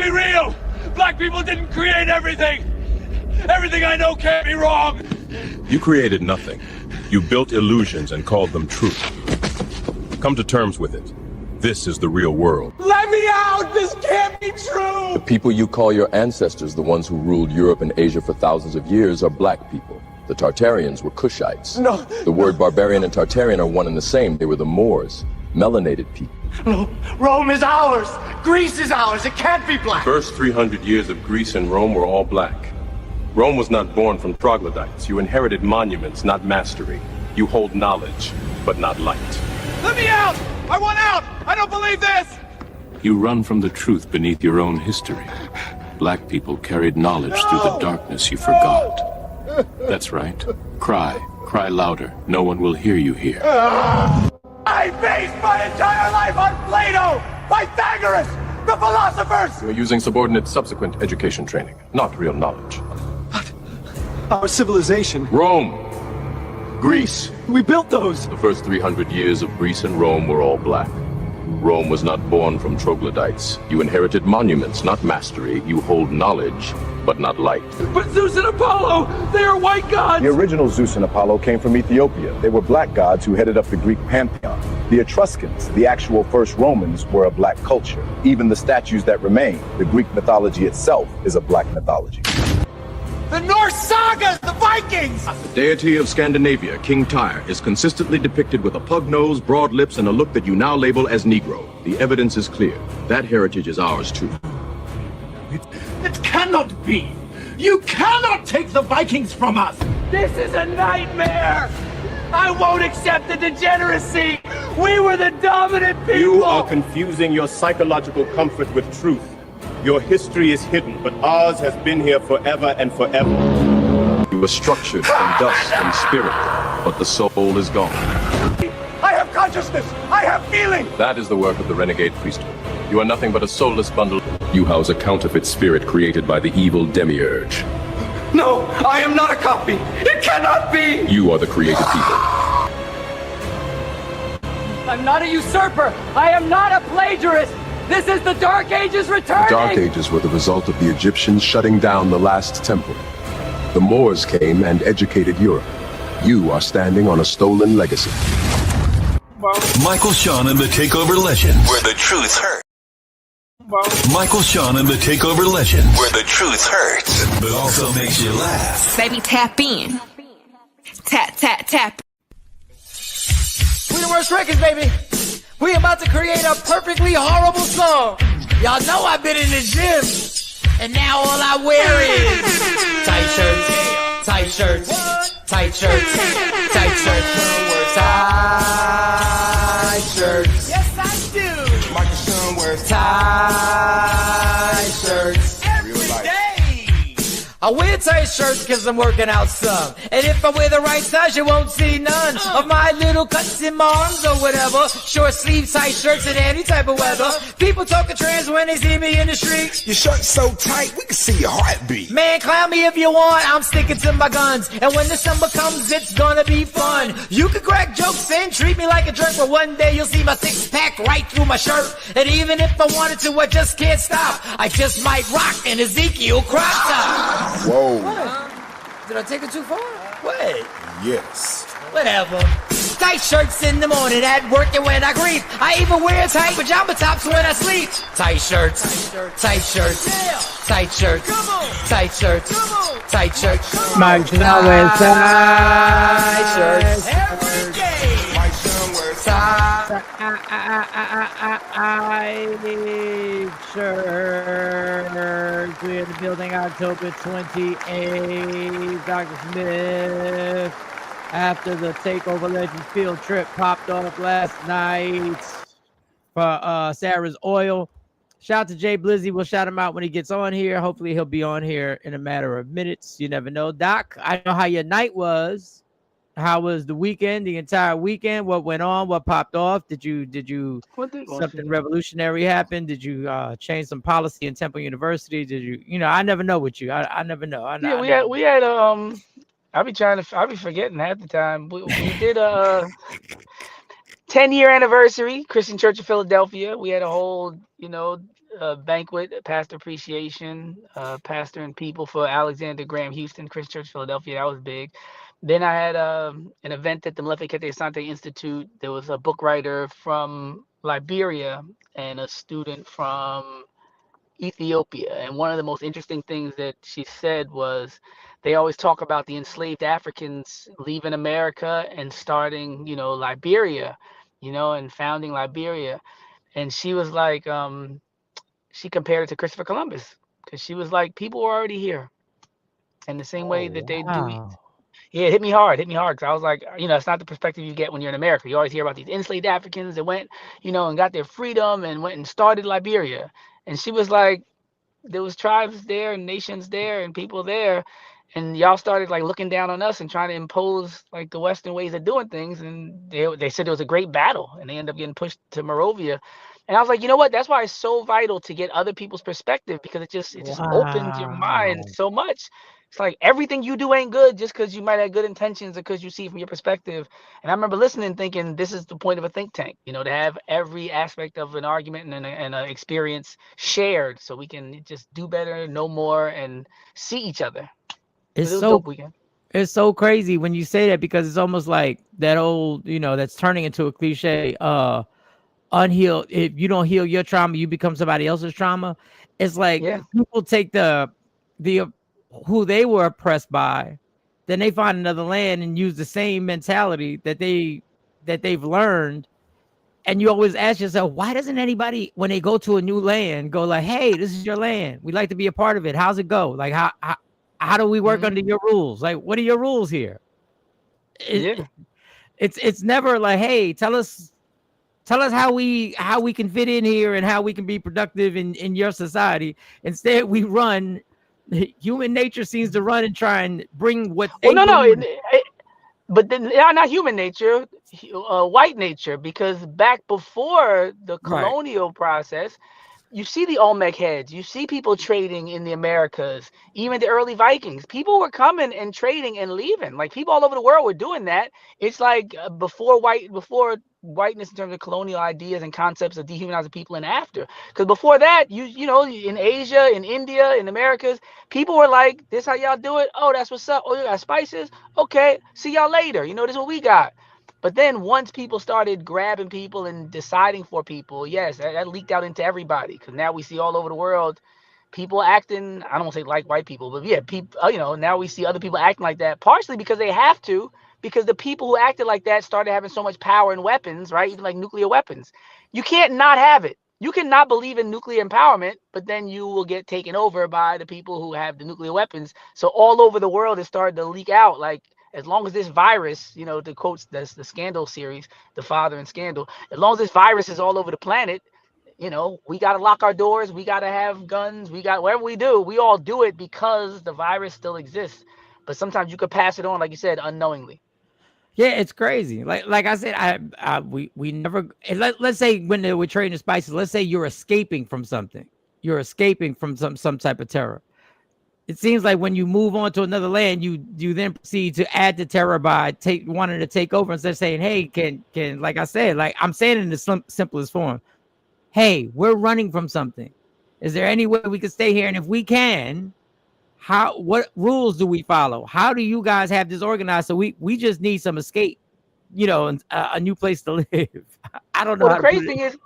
be real! Black people didn't create everything! Everything I know can't be wrong! You created nothing. You built illusions and called them truth. Come to terms with it. This is the real world. Let me out! This can't be true! The people you call your ancestors, the ones who ruled Europe and Asia for thousands of years, are black people. The Tartarians were Kushites. No. The word barbarian and Tartarian are one and the same. They were the Moors, melanated people. No, Rome is ours! Greece is ours! It can't be black! The first 300 years of Greece and Rome were all black. Rome was not born from troglodytes. You inherited monuments, not mastery. You hold knowledge, but not light. Let me out! I want out! I don't believe this! You run from the truth beneath your own history. Black people carried knowledge through the darkness you forgot. That's right. Cry. Cry louder. No one will hear you here. I based my entire life on Plato! Pythagoras! The philosophers! You're using subordinate subsequent education training, not real knowledge. Our civilization. Rome! Greece! We built those! The first 300 years of Greece and Rome were all black. Rome was not born from troglodytes. You inherited monuments, not mastery. You hold knowledge, but not light. But Zeus and Apollo! They are white gods! The original Zeus and Apollo came from Ethiopia. They were black gods who headed up the Greek pantheon. The Etruscans, the actual first Romans, were a black culture. Even the statues that remain, the Greek mythology itself is a black mythology. The Norse sagas! The Vikings! The deity of Scandinavia, King Tyr, is consistently depicted with a pug nose, broad lips, and a look that you now label as Negro. The evidence is clear. That heritage is ours too. It cannot be! You cannot take the Vikings from us! This is a nightmare! I won't accept the degeneracy! We were the dominant people! You are confusing your psychological comfort with truth. Your history is hidden, but ours has been here forever and forever. You were structured from dust and spirit, but the soul is gone. I have consciousness! I have feeling! That is the work of the renegade priesthood. You are nothing but a soulless bundle. You house a counterfeit spirit created by the evil demiurge. No, I am not a copy! It cannot be! You are the created people. I'm not a usurper! I am not a plagiarist! This is the Dark Ages returning! The Dark Ages were the result of the Egyptians shutting down the last temple. The Moors came and educated Europe. You are standing on a stolen legacy. Michael Sean and the Takeover Legends, where the truth hurts. Michael Sean and the Takeover Legends, where the truth hurts, but also makes you laugh. Baby, tap in. Tap, tap, tap. We the worst records, baby! We about to create a perfectly horrible song! Y'all know I've been in the gym! And now all I wear is tight shirts, tight shirts, tight shirts, tight shirts, tight shirts. Yes, I do! Michael Sean wears tight shirts every day! I wear tight shirts cause I'm working out some. And if I wear the right size, you won't see none of my little cuts in my arms or whatever. Short sleeve tight shirts in any type of weather. People talking trans when they see me in the street. Your shirt's so tight, we can see your heartbeat. Man, clown me if you want, I'm sticking to my guns. And when the summer comes, it's gonna be fun. You can crack jokes and treat me like a jerk, but one day you'll see my six-pack right through my shirt. And even if I wanted to, I just can't stop. I just might rock an Ezekiel crop top. Whoa. Did I take it too far? What? Yes. Whatever. Tight shirts in the morning at work and when I grieve. I even wear tight pajama tops when I sleep. Tight shirts, tight shirts, tight shirts, tight shirts, tight shirts. Mike Sean wears tight shirts. Every day. Mike Sean wears tight shirts. We're in the building October 28th. Dr. Smith, after the Takeover Legends field trip popped off last night for Sarah's Oil. Shout out to Jay Blizzy. We'll shout him out when he gets on here. Hopefully he'll be on here in a matter of minutes. You never know. Doc, I know how your night was. How was the weekend, the entire weekend? What went on? What popped off? Did you something revolutionary happen? Did you change some policy in Temple University? Did you I never know with you. I never know. We had I be forgetting half the time. We did a 10-year anniversary, Christian Church of Philadelphia. We had a whole, banquet, pastor appreciation, pastor and people for Alexander Graham Houston Christian Church Philadelphia. That was big. Then I had an event at the Maleficate Sante Institute. There was a book writer from Liberia and a student from Ethiopia. And one of the most interesting things that she said was they always talk about the enslaved Africans leaving America and starting, Liberia, and founding Liberia. And she was like, she compared it to Christopher Columbus because she was like, people were already here. And the same way that they do. Yeah, it hit me hard because I was like, it's not the perspective you get when you're in America. You always hear about these enslaved Africans that went, and got their freedom and went and started Liberia. And she was like, there was tribes there and nations there and people there, and y'all started like looking down on us and trying to impose like the Western ways of doing things. And they said it was a great battle, and they ended up getting pushed to Morovia. And I was like, you know what? That's why it's so vital to get other people's perspective, because it just opens your mind so much. It's like everything you do ain't good just because you might have good intentions or because you see from your perspective. And I remember listening, thinking this is the point of a think tank, to have every aspect of an argument and an experience shared, so we can just do better, know more, and see each other. It's It was so dope weekend. It's so crazy when you say that, because it's almost like that old, that's turning into a cliche. Unhealed. If you don't heal your trauma, you become somebody else's trauma. It's like people take the who they were oppressed by, then they find another land and use the same mentality that they've learned. And you always ask yourself, why doesn't anybody, when they go to a new land, go like, hey, this is your land, we'd like to be a part of it, how's it go? Like, how do we work under your rules? Like, what are your rules here? It's never like, hey, tell us how we can fit in here and how we can be productive in your society. Instead, we run. Human nature seems to run and try and bring what. But then not human nature, white nature, because back before the colonial process, you see the Olmec heads, you see people trading in the Americas, even the early Vikings. People were coming and trading and leaving. Like, people all over the world were doing that. It's like before whiteness in terms of colonial ideas and concepts of dehumanizing people, and after. Because before that, you know, in Asia, in India, in Americas, people were like, this how y'all do it? Oh, that's what's up. Oh, you got spices? Okay, see y'all later. You know, this is what we got. But then once people started grabbing people and deciding for people, yes, that leaked out into everybody. Because now we see all over the world people acting, I don't want to say like white people, but yeah, people, now we see other people acting like that, partially because they have to, because the people who acted like that started having so much power and weapons, right? Even like nuclear weapons. You can't not have it. You cannot believe in nuclear empowerment, but then you will get taken over by the people who have the nuclear weapons. So all over the world, it started to leak out. Like, as long as this virus, to quote the Scandal series, The Father and Scandal, as long as this virus is all over the planet, we got to lock our doors. We got to have guns. We got whatever we do. We all do it because the virus still exists. But sometimes you could pass it on, like you said, unknowingly. Yeah, it's crazy. Like I said, we never. Let's say when we're trading spices, let's say you're escaping from something. You're escaping from some type of terror. It seems like when you move on to another land, you then proceed to add the terror by wanting to take over, instead of saying, hey, can like I said, like I'm saying it in the simplest form. Hey, we're running from something. Is there any way we can stay here? And if we can, what rules do we follow? How do you guys have this organized? So we just need some escape, and a new place to live. I don't know. Well, the crazy thing is,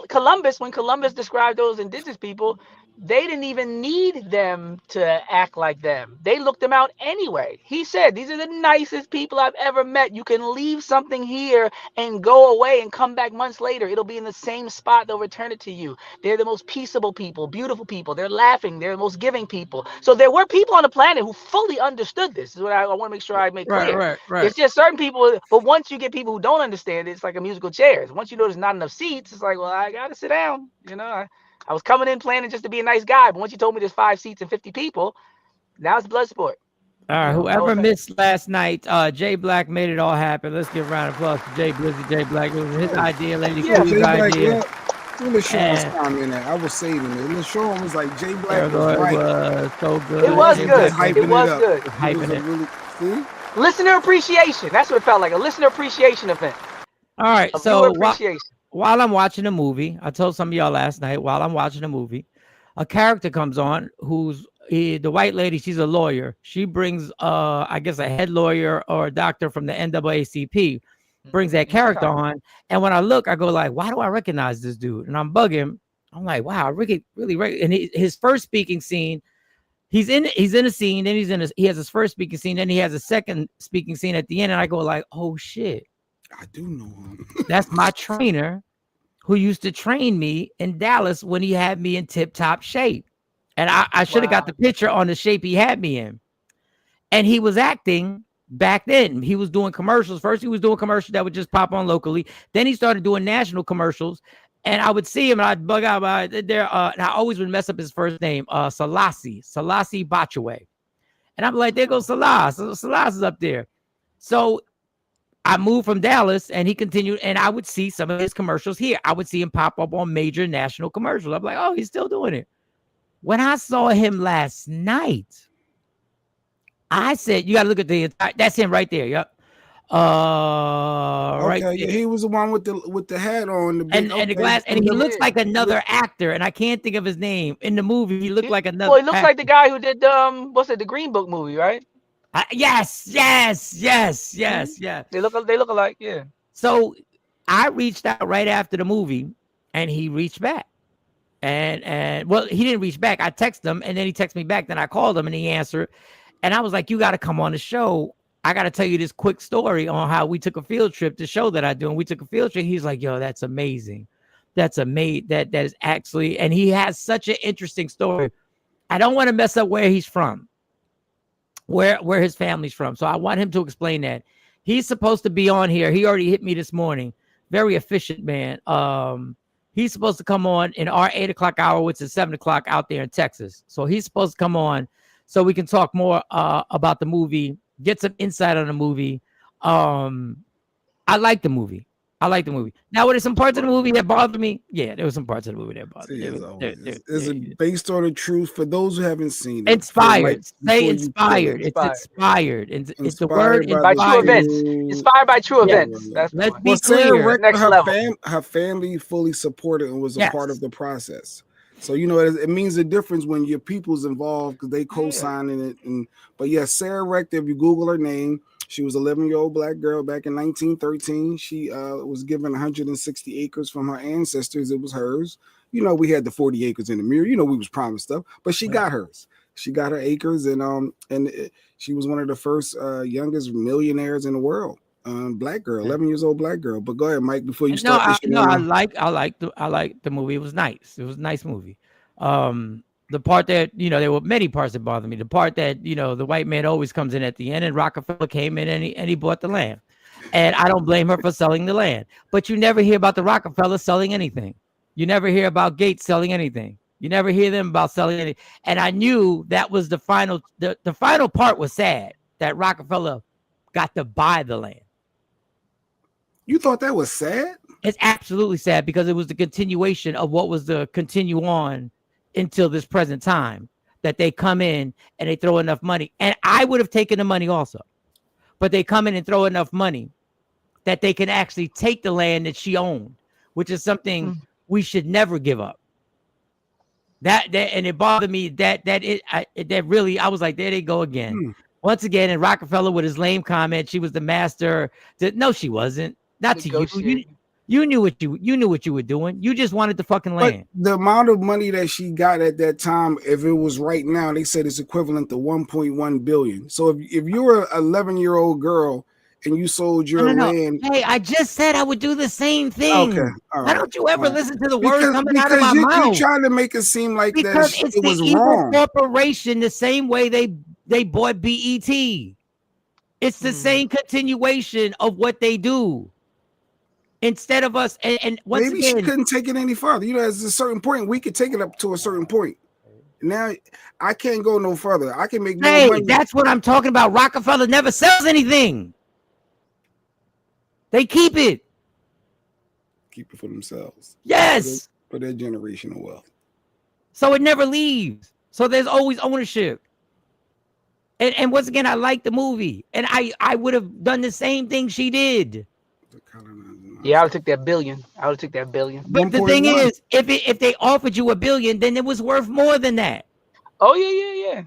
Columbus, when Columbus described those indigenous people, they didn't even need them to act like them. They looked them out anyway. He said, these are the nicest people I've ever met. You can leave something here and go away and come back months later. It'll be in the same spot. They'll return it to you. They're the most peaceable people, beautiful people. They're laughing. They're the most giving people. So there were people on the planet who fully understood this. This is what I want to make sure I make clear. Right. It's just certain people, but once you get people who don't understand it, it's like a musical chairs. Once you know there's not enough seats, it's like, well, I got to sit down. I was coming in planning just to be a nice guy, but once you told me there's 5 seats and 50 people, now it's blood sport. All right, whoever missed last night, Jay Black made it all happen. Let's give a round of applause to Jay Blizzy. Jay Black, it was his idea, Lady Cool's idea. Let's show him comment that I was saving it. Let's show him was like Jay Black was right. It was so good. It was good. It was good. Hyping it. Listener appreciation. That's what it felt like. A listener appreciation event. All right, so while I'm watching a movie, I told some of y'all last night, while I'm watching a movie, a character comes on who's the white lady. She's a lawyer. She brings, I guess, a head lawyer or a doctor from the NAACP, brings that character on. And when I look, I go like, why do I recognize this dude? And I'm bugging. I'm like, wow, I really. And his first speaking scene, he's in a scene, then he has his first speaking scene, then he has a second speaking scene at the end. And I go like, oh shit. I do know him. That's my trainer who used to train me in Dallas when he had me in tip-top shape. And I should have got the picture on the shape he had me in. And he was acting back then. He was doing commercials. First, he was doing commercials that would just pop on locally. Then he started doing national commercials. And I would see him and I'd bug out by there. And I always would mess up his first name, Selase Botchway. And I'm like, there goes Selase. Selase is up there. So I moved from Dallas and he continued, and I would see some of his commercials here. I would see him pop up on major national commercials. I'm like, oh, he's still doing it. When I saw him last night, I said, you got to look at the entire, that's him right there. Yep. Okay, Right there. yeah, he was the one with the hat on, the big, and the glass, and he looks like another actor, and I can't think of his name. In the movie, he looked like another. Well, he looks actor. like the guy who did what's it, the Green Book movie, right? Yes. They look alike, yeah. So I reached out right after the movie, and he reached back. And well, he didn't reach back. I texted him, and then he texted me back. Then I called him, and he answered. And I was like, "You got to come on the show. I got to tell you this quick story on how we took a field trip to show that I do." And we took a field trip. He's like, "Yo, that's amazing. That's amazing. That is actually." And he has such an interesting story. I don't want to mess up where he's from. Where his family's from. So I want him to explain that. He's supposed to be on here. He already hit me this morning. Very efficient man. He's supposed to come on in our 8 o'clock hour, which is 7 o'clock out there in Texas. So he's supposed to come on so we can talk more about the movie, get some insight on the movie. I like the movie. Now, were there some parts of the movie that bothered me? Yeah, there were some parts of the movie that bothered me. Is it based on the truth for those who haven't seen it? Inspired. Say inspired. It's inspired. It's the word by true events. Inspired by true events. That's Let's be clear. Next level. Her family fully supported and was a part of the process. So, you know, it means a difference when your people's involved because they co-signing it. But yeah, Sarah Rector, if you Google her name, she was an 11-year-old black girl back in 1913. She was given 160 acres from her ancestors. It was hers. You know, we had the 40 acres in the mirror. You know, we was promised stuff, but she got hers. She got her acres, and she was one of the first youngest millionaires in the world. Black girl, 11 years old black girl. But go ahead, Mike, before you start. I like the movie. It was nice. It was a nice movie. The part that, you know, there were many parts that bothered me. The part that, you know, the white man always comes in at the end, and Rockefeller came in and he bought the land. And I don't blame her for selling the land. But you never hear about the Rockefeller selling anything. You never hear about Gates selling anything. You never hear them about selling anything. And I knew that was the final. The final part was sad, that Rockefeller got to buy the land. You thought that was sad? It's absolutely sad because it was the continuation of what was the continue on until this present time, that they come in and they throw enough money. And I would have taken the money also, but they come in and throw enough money that they can actually take the land that she owned, which is something we should never give up. That and it bothered me that really, I was like, there they go again. Once again, and Rockefeller with his lame comment, she was the master. No, she wasn't. Not to you. You knew what you were doing. You just wanted the fucking land. But the amount of money that she got at that time, if it was right now, they said it's equivalent to 1.1 billion. So if you're an 11-year-old girl and you sold your land, hey, I just said I would do the same thing. Okay, all right. Why don't you ever listen to the words coming out of my mouth? You're trying to make it seem like because that it's it was the evil wrong. Corporation, the same way they bought BET. It's the same continuation of what they do. Instead of us, and once maybe again, she couldn't take it any farther. You know, there's a certain point we could take it up to a certain point. Now I can't go no further. I can make more money. That's what I'm talking about. Rockefeller never sells anything. They keep it. Keep it for themselves. Yes. For their generational wealth. So it never leaves. So there's always ownership. And once again, I like the movie, and I would have done the same thing she did. Yeah, I would took that billion. I would took that billion. But the thing is, if they offered you $1 billion, then it was worth more than that. Oh yeah.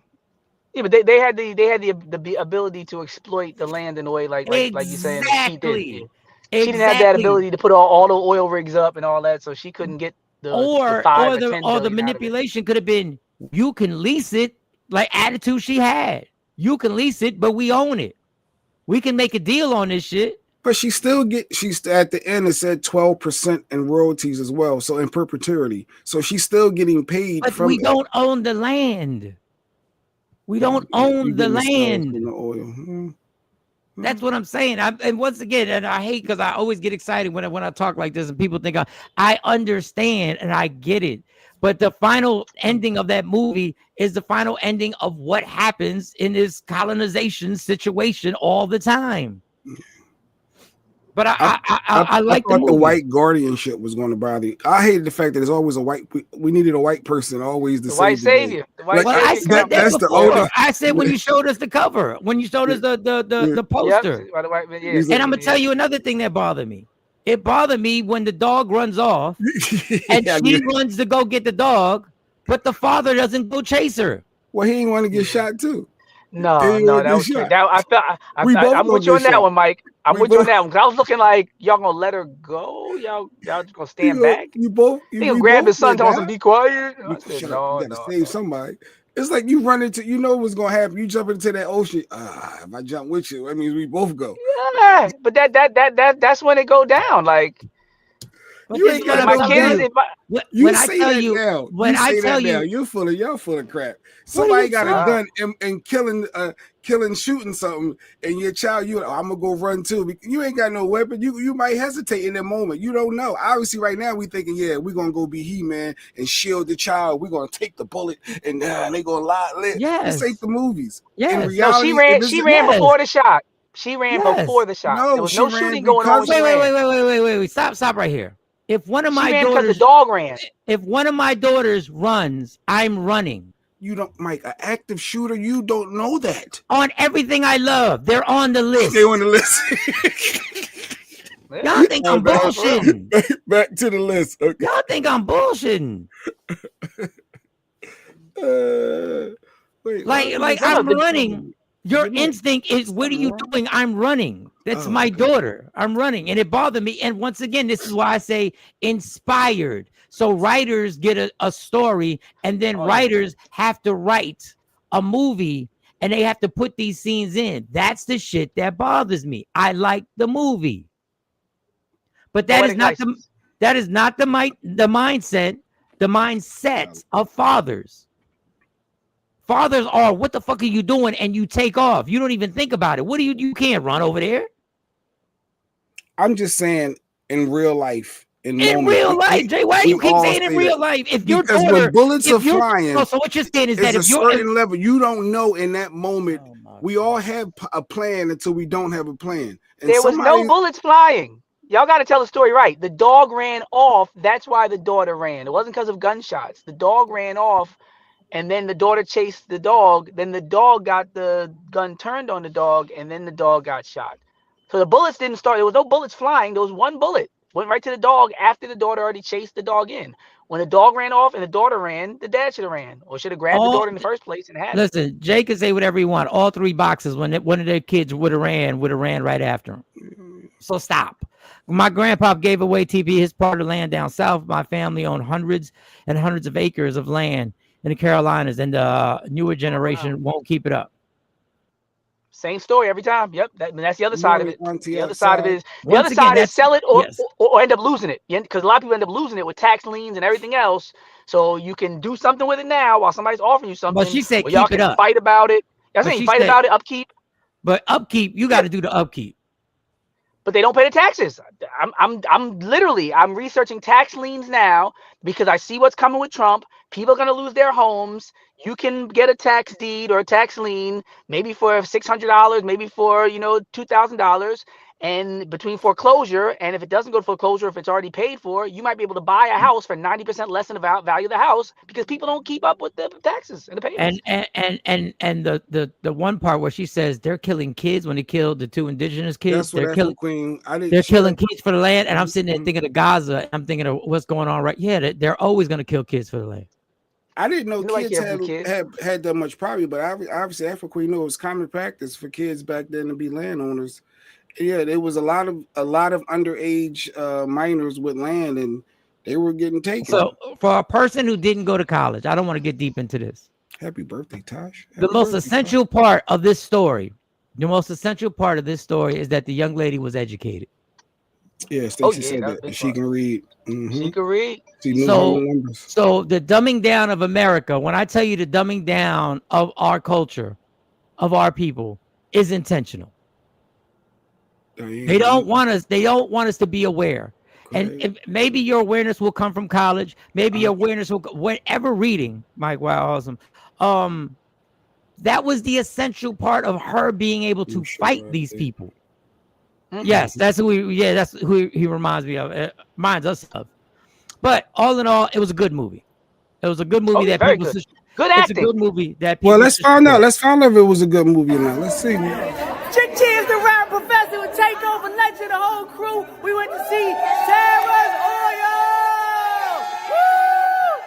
Yeah, but they had the ability to exploit the land in a way like you saying that she did. Yeah. She didn't have that ability to put all the oil rigs up and all that, so she couldn't get the 5 or 10 billion. The manipulation could have been you can lease it, like attitude she had. You can lease it, but we own it. We can make a deal on this shit. But she's at the end it said 12% in royalties as well, so in perpetuity. So she's still getting paid. But we don't own the land. We don't own the land. The oil. That's what I'm saying. And once again, and I hate because I always get excited when I talk like this, and people think I understand and I get it. But the final ending of that movie is the final ending of what happens in this colonization situation all the time. But I like thought the white guardianship was going to bother you. I hated the fact that there's always a white. We needed a white person always to the white savior. The white savior. I said that before. I said when you showed us the cover, when you showed us the poster. Yep. And I'm gonna tell you another thing that bothered me. It bothered me when the dog runs off and she runs to go get the dog, but the father doesn't go chase her. Well, he ain't want to get shot too. No, that was that. I'm with you on that one, Mike. I'm with you on that one because I was looking like y'all gonna let her go. Y'all just gonna stand back. You both. He grab his son, told him to be quiet. I said, no, you gotta save somebody. It's like you run into, what's gonna happen. You jump into that ocean. If I jump with you, that means we both go. Yeah, but that's when it go down. Like you ain't got my kids. When I tell you, you're full of crap. Somebody got a gun and killing, shooting something, and your child, I'm gonna go run too. You ain't got no weapon. You might hesitate in that moment. You don't know. Obviously, right now we thinking, we're gonna go be He-Man and shield the child. We're gonna take the bullet and they gonna lie. Yes. This ain't the movies. Yes. In reality, she ran before the shot. She ran before the shot. No, there was no shooting going on. Wait. Stop right here. If one of my daughters, the dog ran. If one of my daughters runs, I'm running. You don't, Mike, an active shooter. You don't know that. On everything I love, they're on the list. They're on the list. Y'all think I'm bullshitting? Back to the list. Okay. Y'all think I'm bullshitting? Like I'm running. Your instinct is, what are you doing? I'm running. That's my daughter. I'm running. And it bothered me. And once again, this is why I say inspired. So writers get a story, and then writers have to write a movie, and they have to put these scenes in. That's the shit that bothers me. I like the movie. But that is not the mindset of fathers. Fathers are, what the fuck are you doing? And you take off. You don't even think about it. What do you can't run over there. I'm just saying, in real life, in real life, Jay, why you keep saying in real life? If your daughter, when bullets are flying, so what you're saying is that if a certain level, you don't know in that moment. We all have a plan until we don't have a plan. And there was no bullets flying. Y'all got to tell the story right. The dog ran off. That's why the daughter ran. It wasn't because of gunshots. The dog ran off. And then the daughter chased the dog. Then the dog got the gun turned on the dog, and then the dog got shot. So the bullets didn't start. There was no bullets flying. There was one bullet. Went right to the dog after the daughter already chased the dog in. When the dog ran off and the daughter ran, the dad should have ran or should have grabbed the daughter in the first place and had it. Listen, Jay can say whatever he wants. All three boxes, when one of their kids would have ran right after him. So stop. My grandpa gave away TB his part of land down south. My family owned hundreds and hundreds of acres of land in the Carolinas, and the newer generation won't keep it up. Same story every time. Yep, that's the other side of it. The other side of it is sell it or end up losing it, because a lot of people end up losing it with tax liens and everything else. So you can do something with it now while somebody's offering you something. But she said keep y'all it can up. Fight about it. Y'all saying fight about it, upkeep. But upkeep, you got to do the upkeep. But they don't pay the taxes. I'm literally researching tax liens now because I see what's coming with Trump. People are going to lose their homes. You can get a tax deed or a tax lien, maybe for $600, maybe for $2,000, And between foreclosure and if it doesn't go to foreclosure, if it's already paid for, you might be able to buy a house for 90% less than the value of the house because people don't keep up with the taxes and the payments. And the one part where she says they're killing kids when they killed the 2 indigenous kids. That's what Queen. They're killing kids for the land, and I'm sitting there thinking of Gaza. And I'm thinking of what's going on right. Yeah, they're always going to kill kids for the land. I didn't know kids had that much property, but obviously Afro Queen knew it was common practice for kids back then to be landowners. Yeah, there was a lot of underage minors with land, and they were getting taken. So for a person who didn't go to college, I don't want to get deep into this. Happy birthday, Tosh. The most essential part of this story, is that the young lady was educated. Yeah, Stacey said that she can read. She can read. So the dumbing down of America, when I tell you the dumbing down of our culture, of our people, is intentional. They don't want us to be aware. And maybe your awareness will come from college. Maybe your awareness will whatever reading, Mike. Wow, awesome. That was the essential part of her being able to fight these people. Yes, that's who he reminds me of. Reminds us of. But all in all, it was a good movie. It was a good movie that people should. Good acting. It's a good movie that people. Well, let's find out. Let's find out if it was a good movie or not. Let's see. Cheers the rap professor with Takeover Legend, the whole crew. We went to see Sarah's Oil. Woo!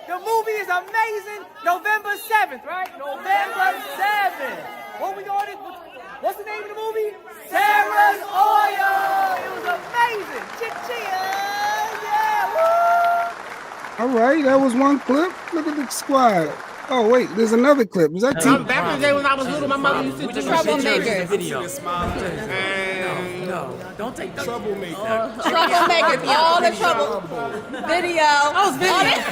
The movie is amazing. November 7th, right? November 7th. What we going to? What's the name of the movie? Sarah's Oil. It was amazing. Cheers. Yeah. Woo! All right, that was one clip. Look at the squad. Oh wait, there's another clip. Was that TV? Back in the day when I was little, my mother used to do Troublemaker video. No, don't take troublemaker. Troublemaker, all the trouble. Video. Oh, it's video.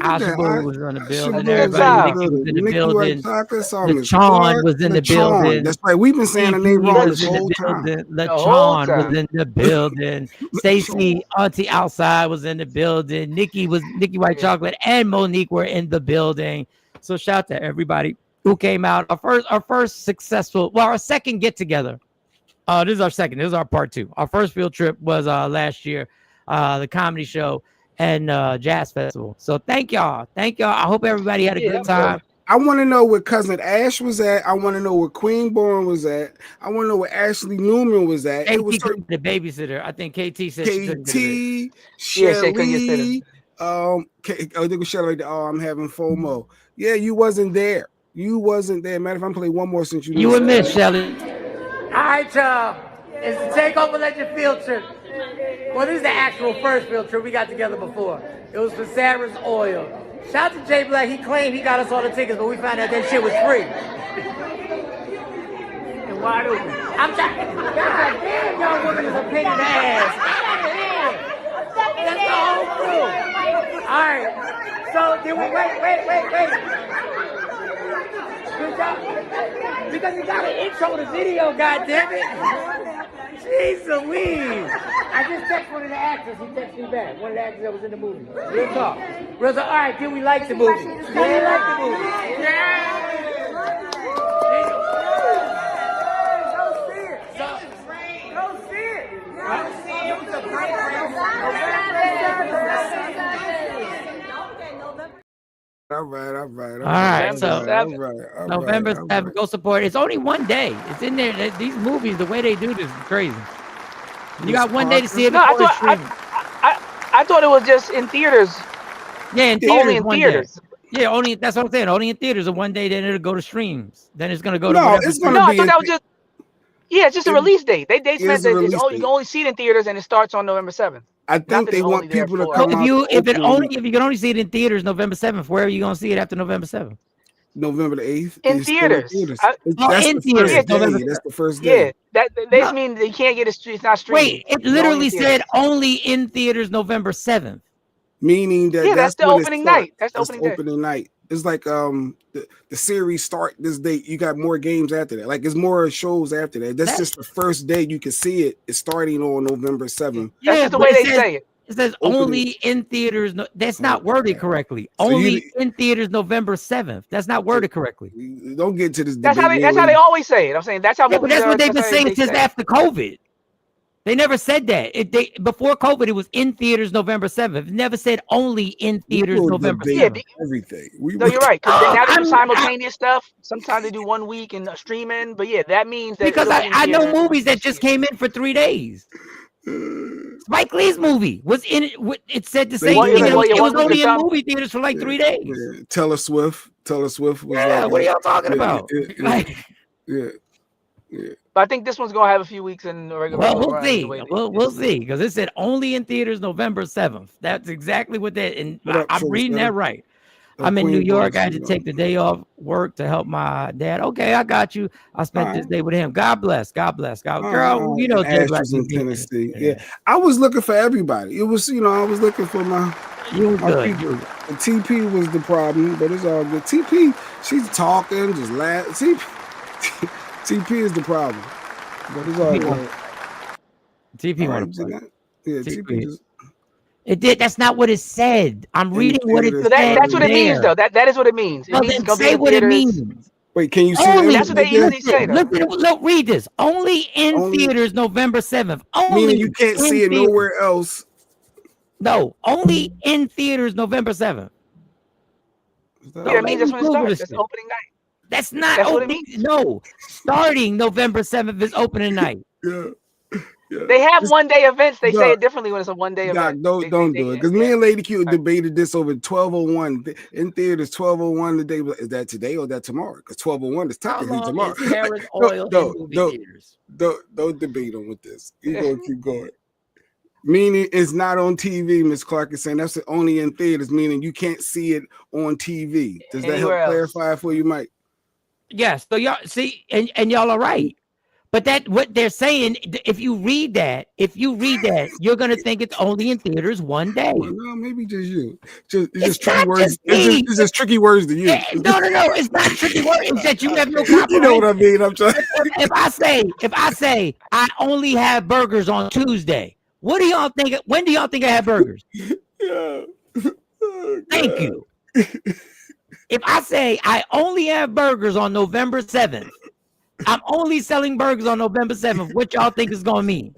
Ashburn was on the building. Everybody was in the building. LaChawn was in the building. That's right. We've been saying the name wrong this whole time. LaChawn was in the building. Stacey, Auntie Outside was in the building. Nikki White Chocolate and Monique were in the building. So shout out to everybody who came out. Our first successful, our second get together. This is our second. This is our part 2. Our first field trip was last year, the comedy show and jazz festival. So thank y'all. I hope everybody had a good time. I want to know where Cousin Ash was at. I want to know where Queen Born was at. I want to know where Ashley Newman was at. It was the babysitter. I think KT said KT, Shelly. I think it was Shelly. Oh, I'm having FOMO. Yeah, you wasn't there. Matter of fact, I'm playing one more since you were missed, Shelly. All right, y'all. It's the Takeover Legend field trip. Well, this is the actual first field trip. We got together before. It was for Sarah's Oil. Shout out to Jay Black. He claimed he got us all the tickets, but we found out that shit was free. And wide open. I'm trying. God damn, y'all women is a pain in the ass. That's the whole crew. All right. So, did we wait. Because you got an intro to video, goddammit. Jeez Louise. I just texted one of the actors. He texted me back. One of the actors that was in the movie. Real talk. All right, did we like the movie? Did we like the movie? Yeah. Go see it. All right. November 7th, go support. It's only one day. It's in there. These movies, the way they do this is crazy. You got one day to see it. No, I thought it was just in theaters. Yeah, in theaters. Only in theaters. Yeah, only. That's what I'm saying. Only in theaters. And one day, then it'll go to streams. Then it's gonna go to. No, it's gonna be. I thought that was just. Yeah, it's just a release date. They spent that. You can only see it in theaters, and it starts on November 7th. I think they want people to come out. If you can only see it in theaters November 7th, where are you gonna see it after November 7th? November the 8th. In theaters. That's the first day. Yeah, they mean they can't get it's not streaming. Wait, it literally said only in theaters November 7th. Meaning that that's the opening night. That's the opening night. the series start this date. You got more games after that. Like it's more shows after that. That's just the first day you can see it. It's starting on November 7th. That's just the way they say it. It says only in theaters. No, that's not worded correctly. So only in theaters November 7th. That's not worded correctly. Don't get to this. That's how they always say it. I'm saying that's how. Yeah, but that's what they've been saying since after COVID. They never said that. Before COVID, it was in theaters November 7th. It never said only in theaters November 7th. Everything. No, you're right. Because now they do simultaneous stuff. Sometimes they do 1 week and streaming. But yeah, that means that because I know movies that just came in for 3 days. Spike Lee's movie was in it. It said the same thing. It was only in movie theaters for like 3 days. Yeah. Taylor Swift was what are y'all talking about? Yeah. But I think this one's gonna have a few weeks in the regular. Well, we'll see. We'll see because it said only in theaters November 7th. That's exactly what that. And I'm reading that right. I'm in New York. I had to take the day off work to help my dad. Okay, I got you. I spent this day with him. God bless. God bless. Girl, you know, Jay Black in Tennessee. Yeah, I was looking for everybody. It was, I was looking for my. You good. People. The TP was the problem, but it's all good. TP, she's talking, just laughing. TP is the problem, but it's all good. TP wanted. Yeah, TP just. It did. That's not what it said. I'm reading what it said. That's what it means, though. That is what it means. Well, then say what it means. Wait, can you see? That's what they usually say. Look, read this. Only in theaters November 7th. Meaning you can't see it nowhere else. No, only in theaters November 7th. Yeah, it means that's when it starts. That's opening night. That's not opening. No, starting November 7th is opening night. Yeah. They have 1 day events. They say it differently when it's a 1 day event. Don't do it. Because me and Lady Q debated this over 12:01 in theaters. 12:01 today. Is that today or that tomorrow? Because 12:01 is technically tomorrow. Don't debate on with this. You're gonna keep going. Meaning it's not on TV. Miss Clark is saying that's only in theaters. Meaning you can't see it on TV. Does that help clarify for you, Mike? Yes. So y'all see, and y'all are right. But that what they're saying, if you read that, you're gonna think it's only in theaters 1 day. Well, no, maybe just you. It's tricky words. It's just tricky words to use. No. It's not tricky words. It's that you have no copyright. You know what I mean? I'm trying. If I say I only have burgers on Tuesday, what do y'all think? When do y'all think I have burgers? Yeah. Thank you. If I say I only have burgers on November 7th. I'm only selling burgers on November 7th. What y'all think is gonna mean?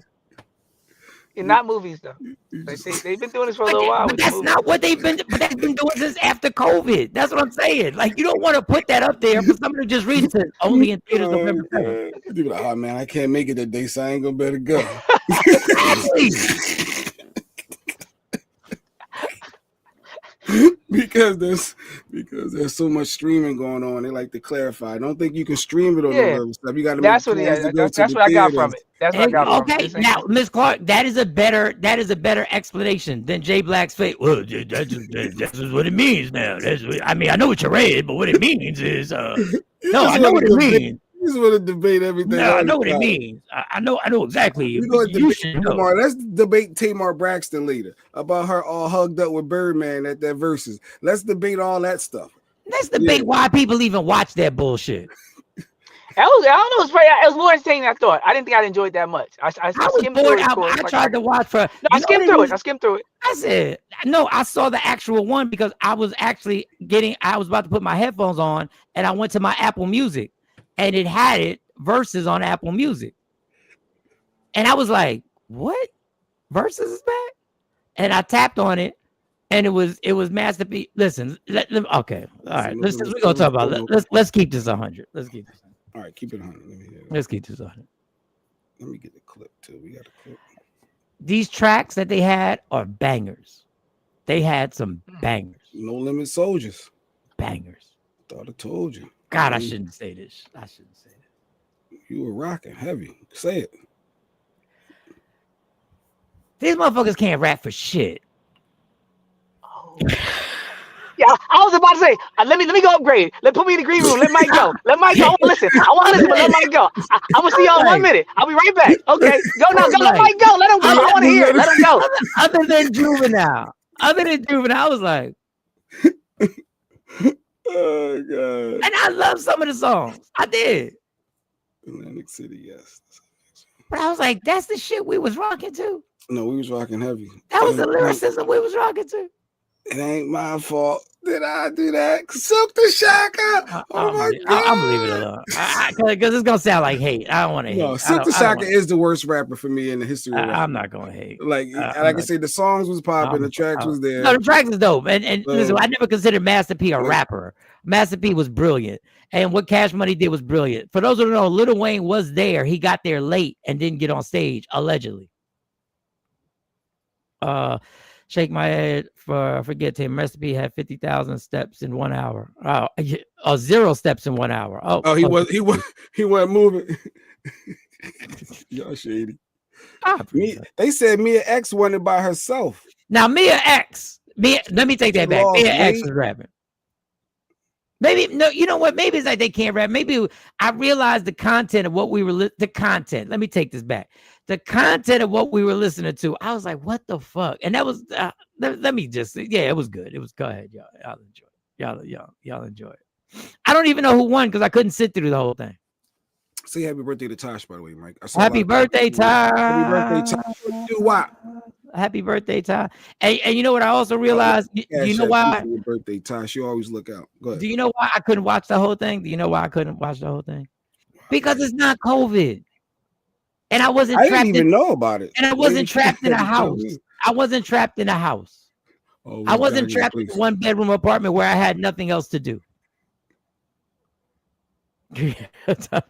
You're not movies though. They've been doing this for a little while. But that's not what they've been. But they've been doing since after COVID. That's what I'm saying. Like you don't want to put that up there for somebody to just read it. Says only in theaters November 7th. You're like, oh man, I can't make it that day, so I ain't gonna better go. Exactly. because there's so much streaming going on. They like to clarify. I don't think you can stream it on the other stuff. You got to. That's what I got from it. That's what I got from it. Okay, now Ms. Clark, that is a better explanation than Jay Black's face. Well, that's what it means now. I know what you read, but what it means is no, I know what it means. You just want to debate everything. No, I know what it means. I know exactly. You should know. Let's debate Tamar Braxton later about her all hugged up with Birdman at that versus. Let's debate all that stuff. Let's debate why people even watch that bullshit. I don't know. It was more entertaining than I thought. I didn't think I'd enjoy it that much. I skimmed through it. I tried to watch for. No, I skimmed through it. I said no. I saw the actual one because I was actually I was about to put my headphones on, and I went to my Apple Music, and it had it versus on Apple Music, and I was like, "What? Versus is back?" And I tapped on it, and it was Masterpiece. Listen, okay, all right. We're gonna talk about it. Let's keep this 100. Let's keep this. All right, keep it 100. Let's keep this 100. Let me get the clip too. We got a clip. These tracks that they had are bangers. They had some bangers. No Limit Soldiers. Bangers. Thought I told you. God, I shouldn't say this. You were rocking heavy. Say it. These motherfuckers can't rap for shit. Oh. Yeah, I was about to say, let me go upgrade. Put me in the green room. Let Mike go. Let Mike go. Listen, I want to listen, but let Mike go. I'm gonna see y'all in 1 minute. I'll be right back. Okay, go now. Go. Let Mike go. Let him go. I want to hear it. Let him go. Other than Juvenile, I was like, Oh God! And I love some of the songs. I did. Atlantic City, yes. But I was like, that's the shit we was rocking to. No, we was rocking heavy. That was the lyricism we was rocking to. It ain't my fault. Did I do that? Silk the Shaka. Oh my God. I'm gonna leave it alone. Because it's gonna sound like hate. I don't want to hate. No, Silk the Shaka is the worst rapper for me in the history of rap. I'm not gonna hate. Like I said, the songs was popping, the tracks was there. No, the tracks is dope. And listen, I never considered Master P a rapper. Master P was brilliant. And what Cash Money did was brilliant. For those who don't know, Lil Wayne was there. He got there late and didn't get on stage, allegedly. Shake my head for forget him. Recipe had 50,000 steps in 1 hour. Oh, 0 steps in 1 hour. He wasn't moving. Y'all shady. They said Mia X won it by herself. Now Mia X, let me take that back. Mia X is rapping. Maybe no, you know what? Maybe it's like they can't rap. Maybe I realized the content of what we were the content. Let me take this back. The content of what we were listening to. I was like, what the fuck? And that was let me just it was good. It was go ahead, y'all. Y'all enjoy it. Y'all enjoy it. I don't even know who won because I couldn't sit through the whole thing. Say happy birthday to Tosh, by the way, Mike. Happy birthday, Tosh. Happy birthday, Tosh. Do what? Happy birthday, Tosh. And you know what I also realized? You know why? Happy birthday, Tosh. You always look out. Go ahead. Do you know why I couldn't watch the whole thing? Do you know why I couldn't watch the whole thing? Because it's not COVID. And I wasn't I didn't even know about it. And I wasn't trapped in a house. I wasn't trapped in a house. I wasn't trapped in a 1-bedroom apartment where I had nothing else to do. Tasha,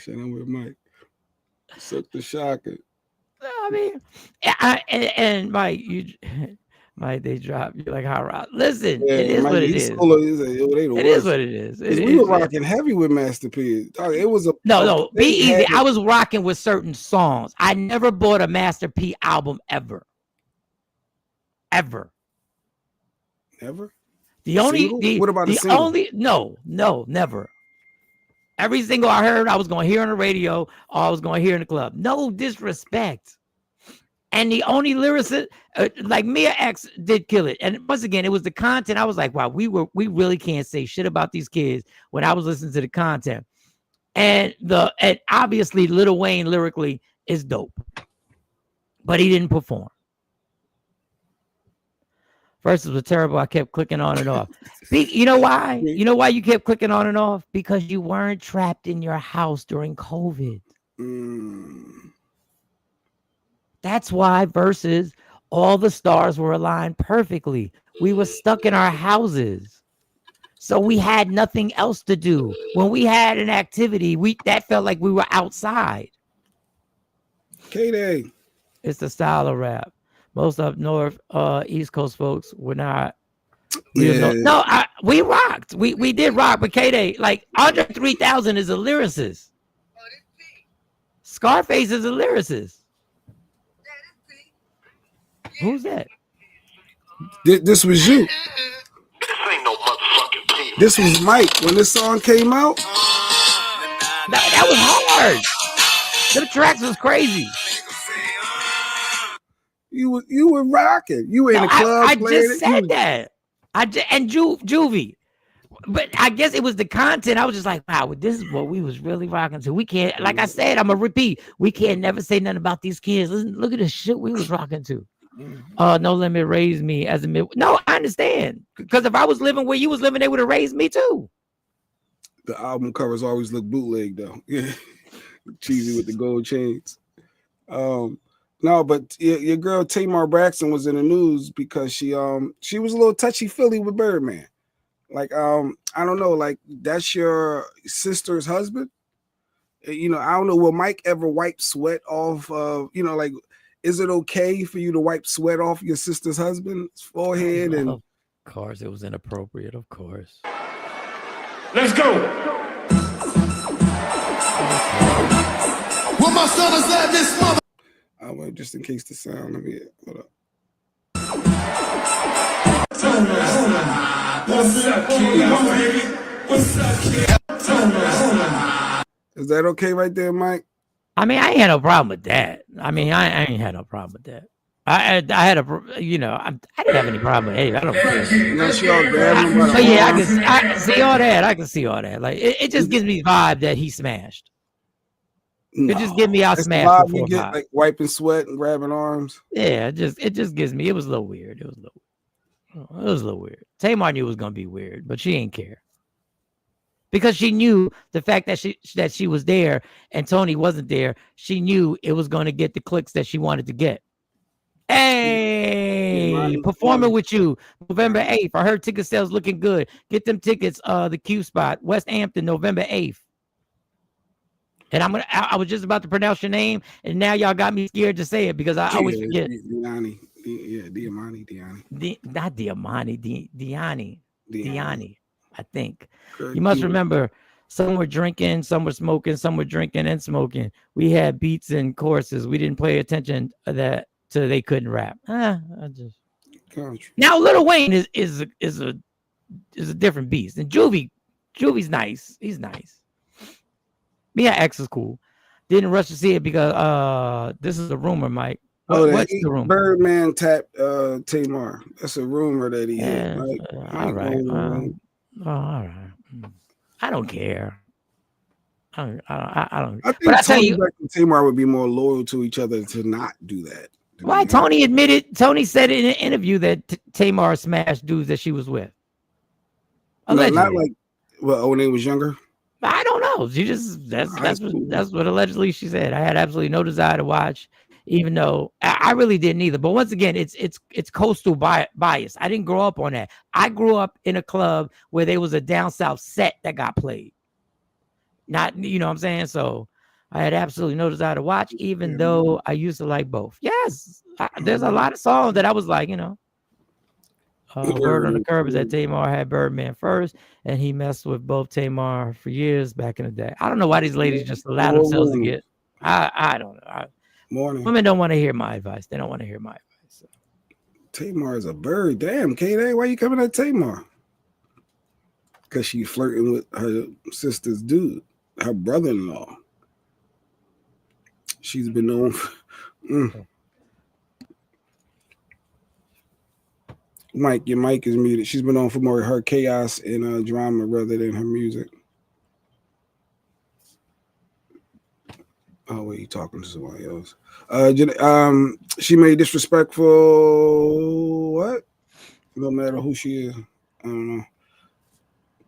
I'm with Mike. Suck the shocker. I mean, and Mike, Mike, they drop you like hot rock. Listen, it is what it is. It is what it is. We were rocking heavy with Master P. It was a no. Be easy. I was rocking with certain songs. I never bought a Master P album ever. Never. What about the single? No, never. Every single I heard, I was going to hear on the radio or I was going to hear in the club. No disrespect. And the only lyricist, like Mia X did kill it. And once again, it was the content. I was like, wow, we really can't say shit about these kids when I was listening to the content. And obviously Lil Wayne lyrically is dope. But he didn't perform. Verses were terrible. I kept clicking on and off. You know why? You know why you kept clicking on and off? Because you weren't trapped in your house during COVID. That's why Verses, all the stars were aligned perfectly. We were stuck in our houses. So we had nothing else to do. When we had an activity, that felt like we were outside. K-Day. It's the style of rap. Most up north, East Coast folks were not. We rocked. We did rock, but K-Day, like Andre 3000 is a lyricist. Scarface is a lyricist. Who's that? This was you. This was Mike when this song came out. That was hard. The tracks was crazy. You were rocking. You were in the club. I just said that. And Juvie. But I guess it was the content. I was just like, wow, this is what we was really rocking to. We can't, like I said, I'm gonna repeat. We can't never say nothing about these kids. Listen, look at the shit we was rocking to. No Limit raised me as a mid. No, I understand. Because if I was living where you was living, they would have raised me too. The album covers always look bootleg though. Yeah. Cheesy with the gold chains. No, but your girl Tamar Braxton was in the news because she was a little touchy-feely with Birdman. Like, I don't know, like that's your sister's husband. You know, I don't know, will Mike ever wipe sweat off like, is it okay for you to wipe sweat off your sister's husband's forehead? And of course it was inappropriate, of course. Let's go. Where my son is at this mother. I went just in case the sound. Let me hold up. What's up, kid? What's up, kid? Is that okay right there, Mike? I mean, I ain't had no problem with that. I ain't had no problem with that. I had I didn't have any problem with Ava. I don't care. She all grabbing him by the But yeah, arm. I can see all that. I can see all that. Like it just gives me vibe that he smashed. No. It just gives me I That's smashed the vibe before you get, 5. like wiping sweat and grabbing arms. Yeah, it just gives me. It was a little weird. It was a little weird. Tamar knew it was gonna be weird, but she ain't care because she knew the fact that she was there and Tony wasn't there. She knew it was going to get the clicks that she wanted to get. Hey, performing with you November 8th. I heard ticket sales looking good. Get them tickets. The Q spot, West Hampton, November 8th. And I was just about to pronounce your name, and now y'all got me scared to say it because I always forget. Diani. Yeah, Diamani. Not Diamani. Diani. I think. Correct. You must remember, some were drinking, some were smoking, some were drinking and smoking. We had beats and choruses. We didn't pay attention to that so they couldn't rap. Now Lil Wayne is a different beast. And Juvie's nice. He's nice. Yeah, X is cool. Didn't rush to see it because this is a rumor, Mike. What's the rumor? Birdman tapped Tamar. That's a rumor that he hit. Like, all right. All right. I don't care. I don't. I think Tony and Tamar would be more loyal to each other to not do that. Why? Tony said in an interview that Tamar smashed dudes that she was with. Allegedly. No, not like when they was younger. I don't know. She just that's what allegedly she said. I had absolutely no desire to watch, even though I really didn't either. But once again, it's coastal bias. I didn't grow up on that. I grew up in a club where there was a down south set that got played. Not, you know what I'm saying? So I had absolutely no desire to watch, even though I used to like both. Yes, there's a lot of songs that I was like, Word on the Curb is that Tamar had Birdman first, and he messed with both Tamar for years back in the day. I don't know why these ladies just allow themselves to get. I don't know. Women don't want to hear my advice. They don't want to hear my advice. So. Tamar is a bird. Damn, K-Day, why you coming at Tamar? Because she's flirting with her sister's dude, her brother-in-law. She's been known for... Mike, your mic is muted. She's been known for more her chaos and drama rather than her music. Oh, wait, you talking to somebody else? She made disrespectful what? No matter who she is. I don't know.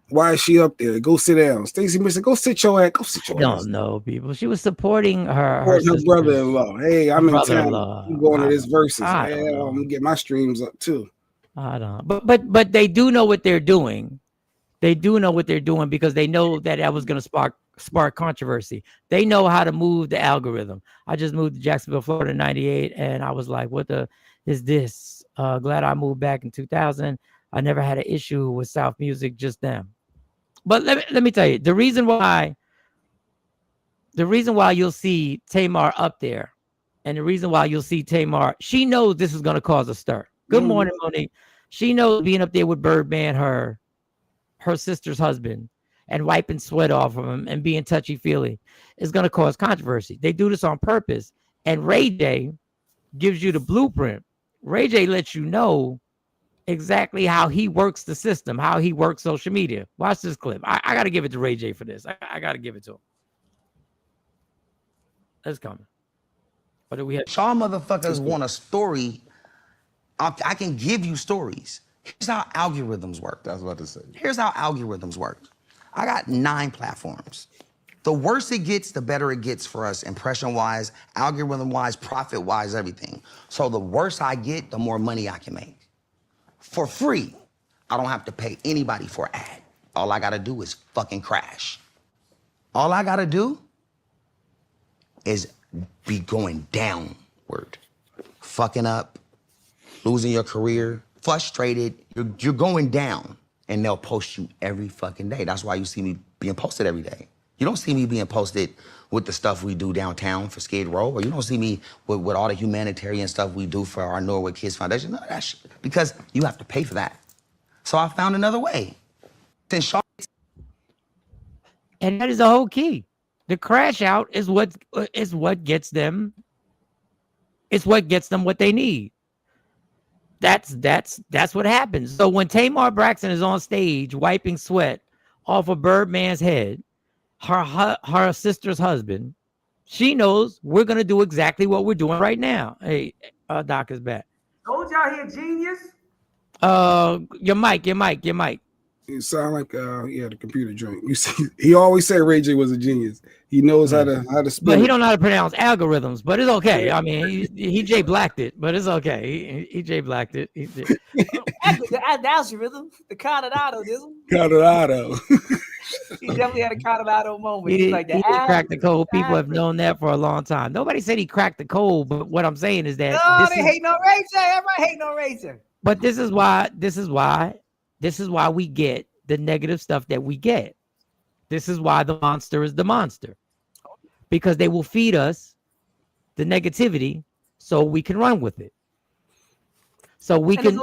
Why is she up there? Go sit down. Stacey Missy, go sit your ass. Go sit your ass. I don't know, people. She was supporting her brother-in-law. Hey, I'm in town. I'm going to this versus. I'm gonna get my streams up too. I don't know. But they do know what they're doing. They do know what they're doing because they know that was going to spark controversy. They know how to move the algorithm. I just moved to Jacksonville, Florida in 98, and I was like, what the is this? Glad I moved back in 2000. I never had an issue with South music, just them. But let me tell you, the reason why you'll see Tamar up there, and the reason why you'll see Tamar, she knows this is going to cause a stir. Good morning, Monique. She knows being up there with Birdman, her sister's husband, and wiping sweat off of him and being touchy-feely is going to cause controversy. They do this on purpose. And Ray J gives you the blueprint. Ray J lets you know exactly how he works the system, how he works social media. Watch this clip. I got to give it to Ray J for this. I got to give it to him. Let's come. What do we have? Y'all motherfuckers want a story. I can give you stories. Here's how algorithms work. That's what I was about to say. Here's how algorithms work. I got 9 platforms. The worse it gets, the better it gets for us, impression-wise, algorithm-wise, profit-wise, everything. So the worse I get, the more money I can make. For free, I don't have to pay anybody for an ad. All I gotta do is fucking crash. All I gotta do is be going downward. Fucking up, losing your career, frustrated, you're going down, and they'll post you every fucking day. That's why you see me being posted every day. You don't see me being posted with the stuff we do downtown for Skid Row, or you don't see me with all the humanitarian stuff we do for our Norwood Kids Foundation. None of that shit, because you have to pay for that. So I found another way. And that is the whole key. The crash out is what gets them It's what gets them what they need. That's what happens. So when Tamar Braxton is on stage wiping sweat off of Birdman's head, her sister's husband, she knows we're gonna do exactly what we're doing right now. Hey, Doc is back. Told y'all he a genius. Your mic. You sound like the computer joint. You see, he always said Ray J was a genius. He knows how to spell. But he don't know how to pronounce algorithms. But it's okay. I mean, he J Blacked it, but it's okay. He J Blacked it. The algorithm, the Coronado-ism. Coronado. He definitely had a Coronado moment. He He's like didn't crack the code. People have known that for a long time. Nobody said he cracked the code, but what I'm saying is that they hate no Ray J. Everybody hate no Ray J. But this is why we get the negative stuff that we get. This is why the monster is the monster. Because they will feed us the negativity so we can run with it. So we can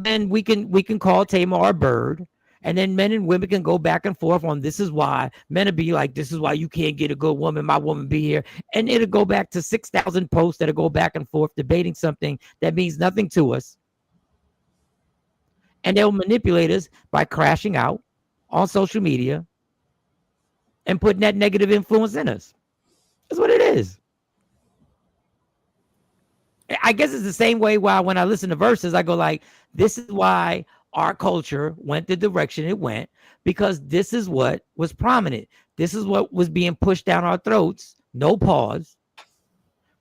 then we can call Tamar a bird, and then men and women can go back and forth on this is why. Men will be like, this is why you can't get a good woman, my woman be here. And it'll go back to 6,000 posts that'll go back and forth debating something that means nothing to us. And they'll manipulate us by crashing out on social media and putting that negative influence in us. That's what it is. I guess it's the same way why when I listen to verses, I go like, this is why our culture went the direction it went, because this is what was prominent. This is what was being pushed down our throats, no pause,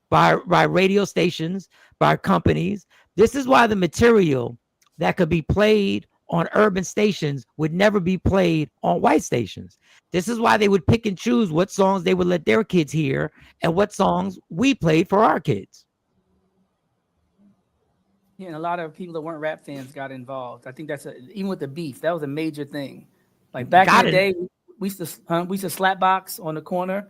by radio stations, by companies. This is why the material that could be played on urban stations would never be played on white stations. This is why they would pick and choose what songs they would let their kids hear and what songs we played for our kids. Yeah, and a lot of people that weren't rap fans got involved. I think even with the beef, that was a major thing. Like back in the day, we used to slap box on the corner,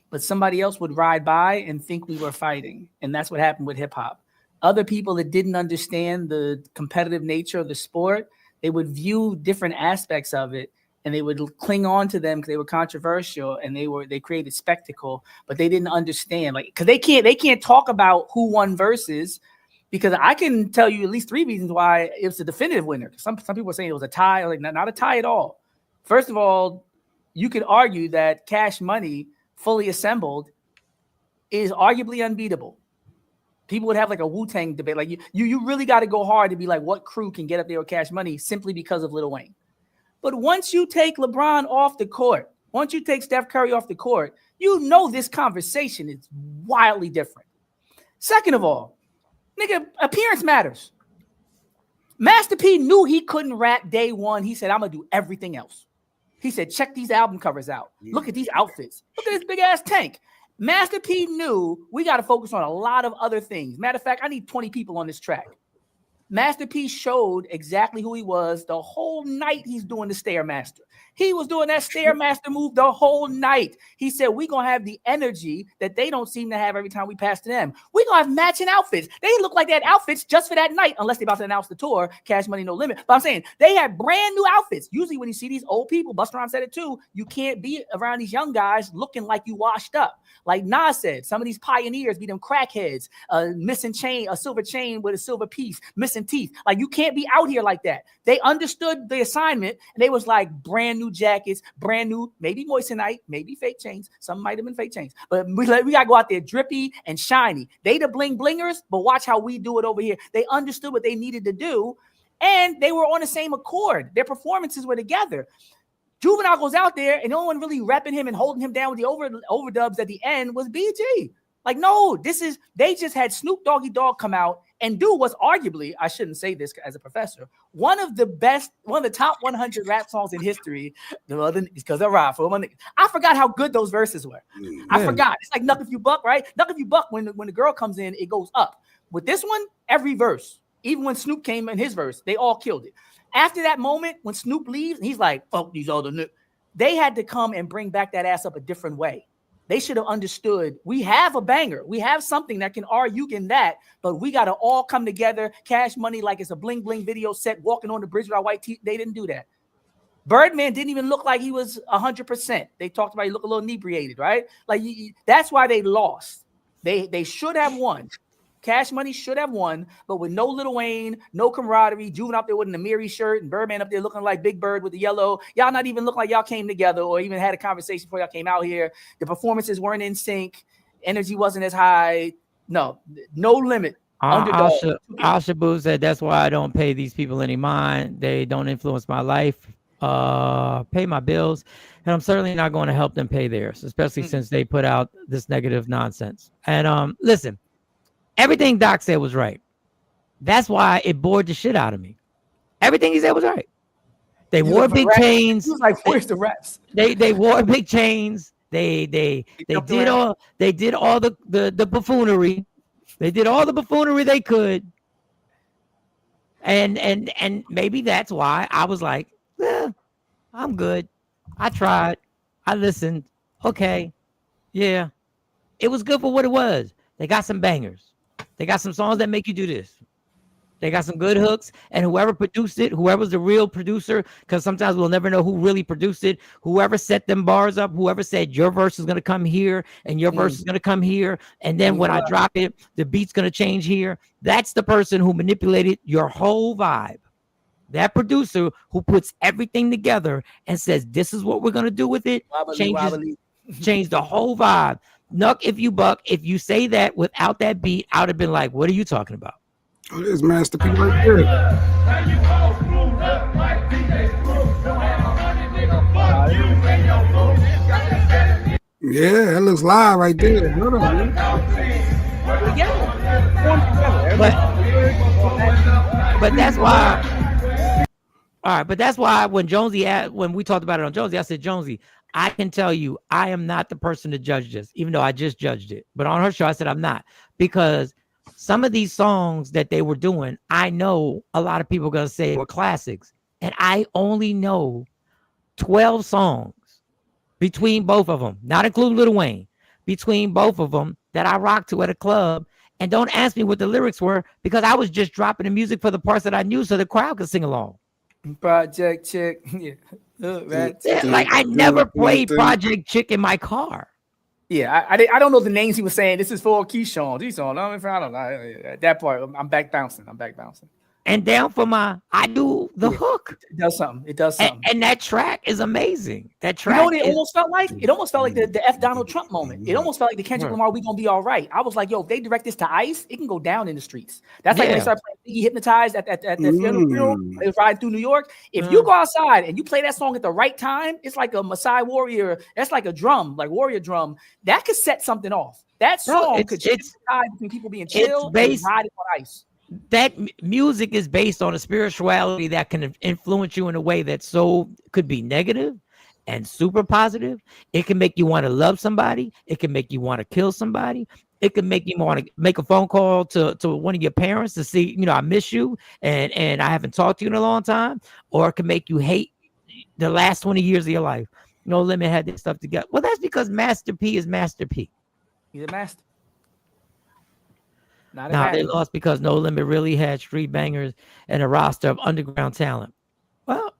but somebody else would ride by and think we were fighting. And that's what happened with hip hop. Other people that didn't understand the competitive nature of the sport, they would view different aspects of it and they would cling on to them because they were controversial and they created spectacle, but they didn't understand, like, because they can't talk about who won versus, because I can tell you at least 3 reasons why it's a definitive winner. Some people are saying it was a tie, like not a tie at all. First of all, you could argue that Cash Money fully assembled is arguably unbeatable. People would have like a Wu-Tang debate. Like you really got to go hard to be like, what crew can get up there with Cash Money simply because of Lil Wayne. But once you take LeBron off the court, once you take Steph Curry off the court, you know this conversation is wildly different. Second of all, nigga, appearance matters. Master P knew he couldn't rap day one. He said, I'm going to do everything else. He said, check these album covers out. Look at these outfits. Look at this big ass tank. Master P knew we got to focus on a lot of other things. Matter of fact, I need 20 people on this track. Master P showed exactly who he was the whole night he's doing the Stairmaster. He was doing that Stairmaster move the whole night. He said, we're going to have the energy that they don't seem to have every time we pass to them. We're going to have matching outfits. They look like they had outfits just for that night, unless they're about to announce the tour, Cash Money No Limit. But I'm saying they had brand new outfits. Usually when you see these old people, Busta Rhymes said it too, you can't be around these young guys looking like you washed up. Like Nas said, some of these pioneers be them crackheads, missing chain, a silver chain with a silver piece, missing teeth. Like you can't be out here like that. They understood the assignment and they was like brand new jackets, brand new, maybe moissanite, maybe fake chains. Some might have been fake chains, but we got to go out there drippy and shiny. They the bling blingers, but watch how we do it over here. They understood what they needed to do and they were on the same accord. Their performances were together. Juvenile goes out there and no one really repping him and holding him down with the overdubs at the end was BG. Like, no, they just had Snoop Doggy Dogg come out and do what's arguably, I shouldn't say this as a professor, one of the top 100 rap songs in history. Because of Rob. I forgot how good those verses were. Yeah. I forgot. It's like Knuck If You Buck, right? Knuck If You Buck, when the girl comes in, it goes up. With this one, every verse, even when Snoop came in his verse, they all killed it. After that moment, when Snoop leaves, he's like, fuck these other niggas. They had to come and bring back that ass up a different way. They should have understood we have a banger. We have something that can argue in that, but we got to all come together, Cash Money like it's a bling bling video set, walking on the bridge with our white teeth. They didn't do that. Birdman didn't even look like he was 100%. They talked about he looked a little inebriated, right? Like that's why they lost. They should have won. Cash Money should have won, but with no Lil Wayne, no camaraderie, Juven up there with an Amiri shirt and Birdman up there looking like Big Bird with the yellow. Y'all not even look like y'all came together or even had a conversation before y'all came out here. The performances weren't in sync. Energy wasn't as high. No limit. Al-Shaboub said that's why I don't pay these people any mind. They don't influence my life, pay my bills, and I'm certainly not going to help them pay theirs, especially since they put out this negative nonsense. And listen, everything Doc said was right. That's why it bored the shit out of me. Everything he said was right. They wore big chains. He was like, where's the reps? They wore big chains. They did all the buffoonery. They did all the buffoonery they could. And maybe that's why I was like, I'm good. I tried. I listened. Okay. Yeah. It was good for what it was. They got some bangers. They got some songs that make you do this. They got some good hooks, and whoever produced it, whoever's the real producer, because sometimes we'll never know who really produced it, whoever set them bars up, whoever said your verse is going to come here and your verse is going to come here, and then when I drop it, the beat's going to change here. That's the person who manipulated your whole vibe. That producer who puts everything together and says, this is what we're going to do with it, change the whole vibe. Nuck if you buck. If you say that without that beat, I would have been like, what are you talking about? Oh, there's Master P right there. Yeah, that looks live right there. But that's why. All right, but that's why when we talked about it on Jonesy, I said, Jonesy, I can tell you, I am not the person to judge this, even though I just judged it. But on her show, I said I'm not, because some of these songs that they were doing, I know a lot of people are going to say were classics. And I only know 12 songs between both of them, not including Lil Wayne, between both of them that I rocked to at a club. And don't ask me what the lyrics were, because I was just dropping the music for the parts that I knew so the crowd could sing along. Project Chick. Yeah. Like I never played Project Chick in my car. Yeah, I don't know the names he was saying. This is for Keyshawn. I don't know. That part, I'm back bouncing. And down for I do the hook. It does something. And that track is amazing. That track. You know what it almost felt like? It almost felt like the F Donald Trump moment. It almost felt like the Kendrick Lamar, we gonna be all right. I was like, yo, if they direct this to ICE, it can go down in the streets. That's like when they started playing Biggie Hypnotized at the funeral. They was riding through New York. If you go outside and you play that song at the right time, it's like a Maasai warrior. That's like a drum, like warrior drum. That could set something off. That song could change the tide between people being chill and riding on ice. That music is based on a spirituality that can influence you in a way that could be negative and super positive. It can make you want to love somebody. It can make you want to kill somebody. It can make you want to make a phone call to one of your parents to see, I miss you and I haven't talked to you in a long time. Or it can make you hate the last 20 years of your life. No Limit had this stuff together. Well, that's because Master P is Master P. He's a master. Now they lost because No Limit really had street bangers and a roster of underground talent. Well,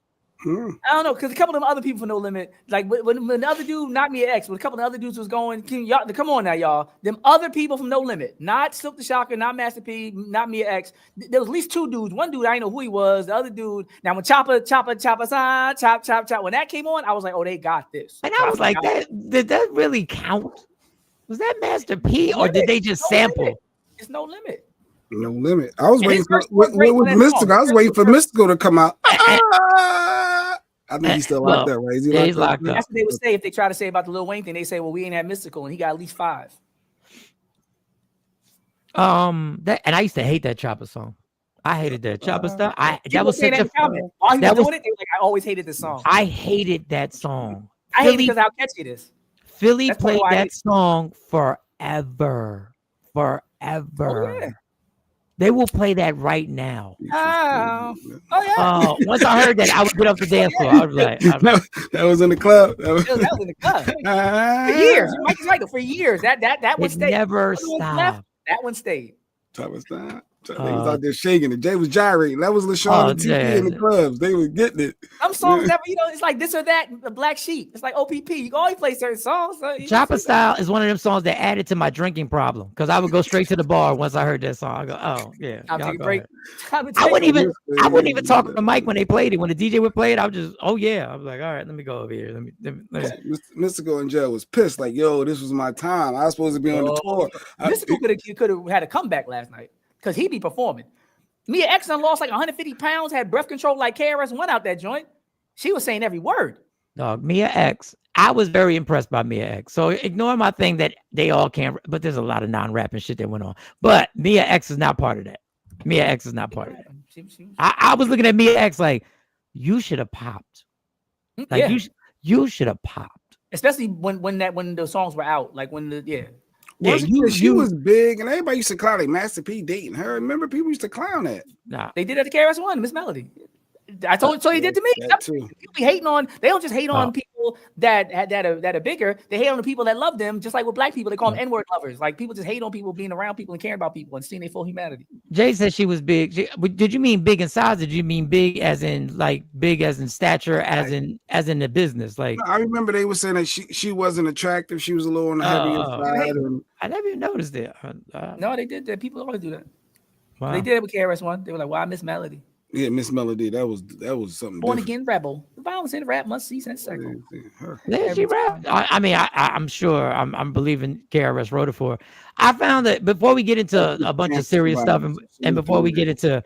I don't know, because a couple of them other people for No Limit, like when the other dude, not me X, when a couple of other dudes was going, come on now, y'all. Them other people from No Limit, not Silk the Shocker, not Master P, not me X. There was at least two dudes. One dude, I didn't know who he was. The other dude, now when chop, when that came on, I was like, oh, they got this. And I was like, did that really count? Was that Master P or did they just sample? It's No Limit. No Limit. I was waiting for Mystical. I was waiting for Mystical to come out. I think he's still locked up, right? He's locked up. That's what they would say if they try to say about the Lil Wayne thing. They say, well, we ain't had Mystical, and he got at least 5. And I used to hate that Chopper song. I hated that Chopper stuff. That was such a while he was doing it, they were like, I always hated this song. I hated that song. I hate it because how catchy it is. Philly played that song forever. Oh, yeah. They will play that right now. Oh yeah. Once I heard that, I would get up the dance floor. I was like, that was in the club. That was in the club. For years. Mike is right. For years. That would stay. Never stopped. That one stayed. That was that. They was out there shaking it. Jay was gyrating. That was LaShawn and TP in the clubs. They were getting it. Some songs never, it's like this or that, the Black Sheep. It's like OPP. You can always play certain songs. So Chopper Style is one of them songs that added to my drinking problem because I would go straight to the bar once I heard that song. I go, oh yeah. I'll take a break. I wouldn't even talk to the mic when they played it. When the DJ would play it, I would just, oh yeah. I was like, all right, let me go over here. Let me. Mystical in jail was pissed. Like, yo, this was my time. I was supposed to be on the tour. Mystical could have had a comeback last night because he'd be performing. Mia X lost like 150 pounds, had breath control like KRS-One out that joint. She was saying every word. Dog, Mia X. I was very impressed by Mia X. So ignore my thing that they all can't, but there's a lot of non-rapping shit that went on. But Mia X is not part of that. Mia X is not part of that. I was looking at Mia X like, you should have popped. Like you should have popped. Especially when the songs were out. Like when she was big and everybody used to clown like Master P dating her. Remember, people used to clown that. Nah. They did that to KRS-One, Miss Melody. I told you, so he did to me. People be hating on, they don't just hate on people that are bigger, they hate on the people that love them, just like with black people, they call them N-word lovers. Like people just hate on people being around people and caring about people and seeing their full humanity. Jay said she was big. Did you mean big in size? Did you mean big as in stature, as in the business? Like I remember they were saying that she wasn't attractive. She was a little on the heavier side. I never even noticed that. No, they did that. People always do that. Wow. They did it with KRS-One. They were like, "Why Miss Melody?" Yeah, Miss Melody. That was something. Born again rebel. The violence in rap must cease and circle. Yeah, she rap. I mean, I'm sure. I'm believing KRS wrote it for her. I found that before we get into a bunch of serious stuff, and before we get into,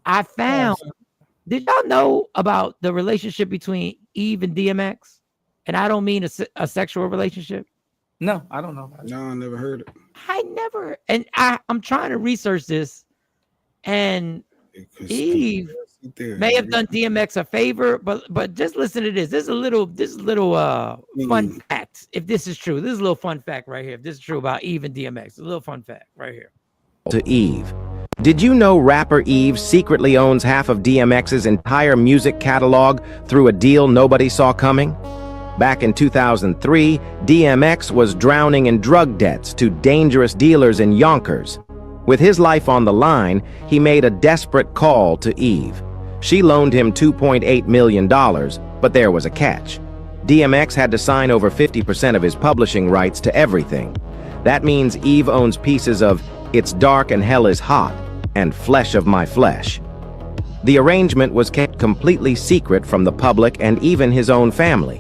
I found. Did y'all know about the relationship between Eve and DMX? And I don't mean a sexual relationship. No, I don't know. No, I never heard it. I never, and I'm trying to research this, and Eve may have done DMX a favor, but just listen to this. This is a little fun fact. If this is true, this is a little fun fact right here. If this is true about Eve and DMX, a little fun fact right here. To Eve. Did you know rapper Eve secretly owns half of DMX's entire music catalog through a deal nobody saw coming? Back in 2003, DMX was drowning in drug debts to dangerous dealers in Yonkers. With his life on the line, he made a desperate call to Eve. She loaned him $2.8 million, but there was a catch. DMX had to sign over 50% of his publishing rights to everything. That means Eve owns pieces of It's Dark and Hell is Hot and Flesh of My Flesh. The arrangement was kept completely secret from the public and even his own family.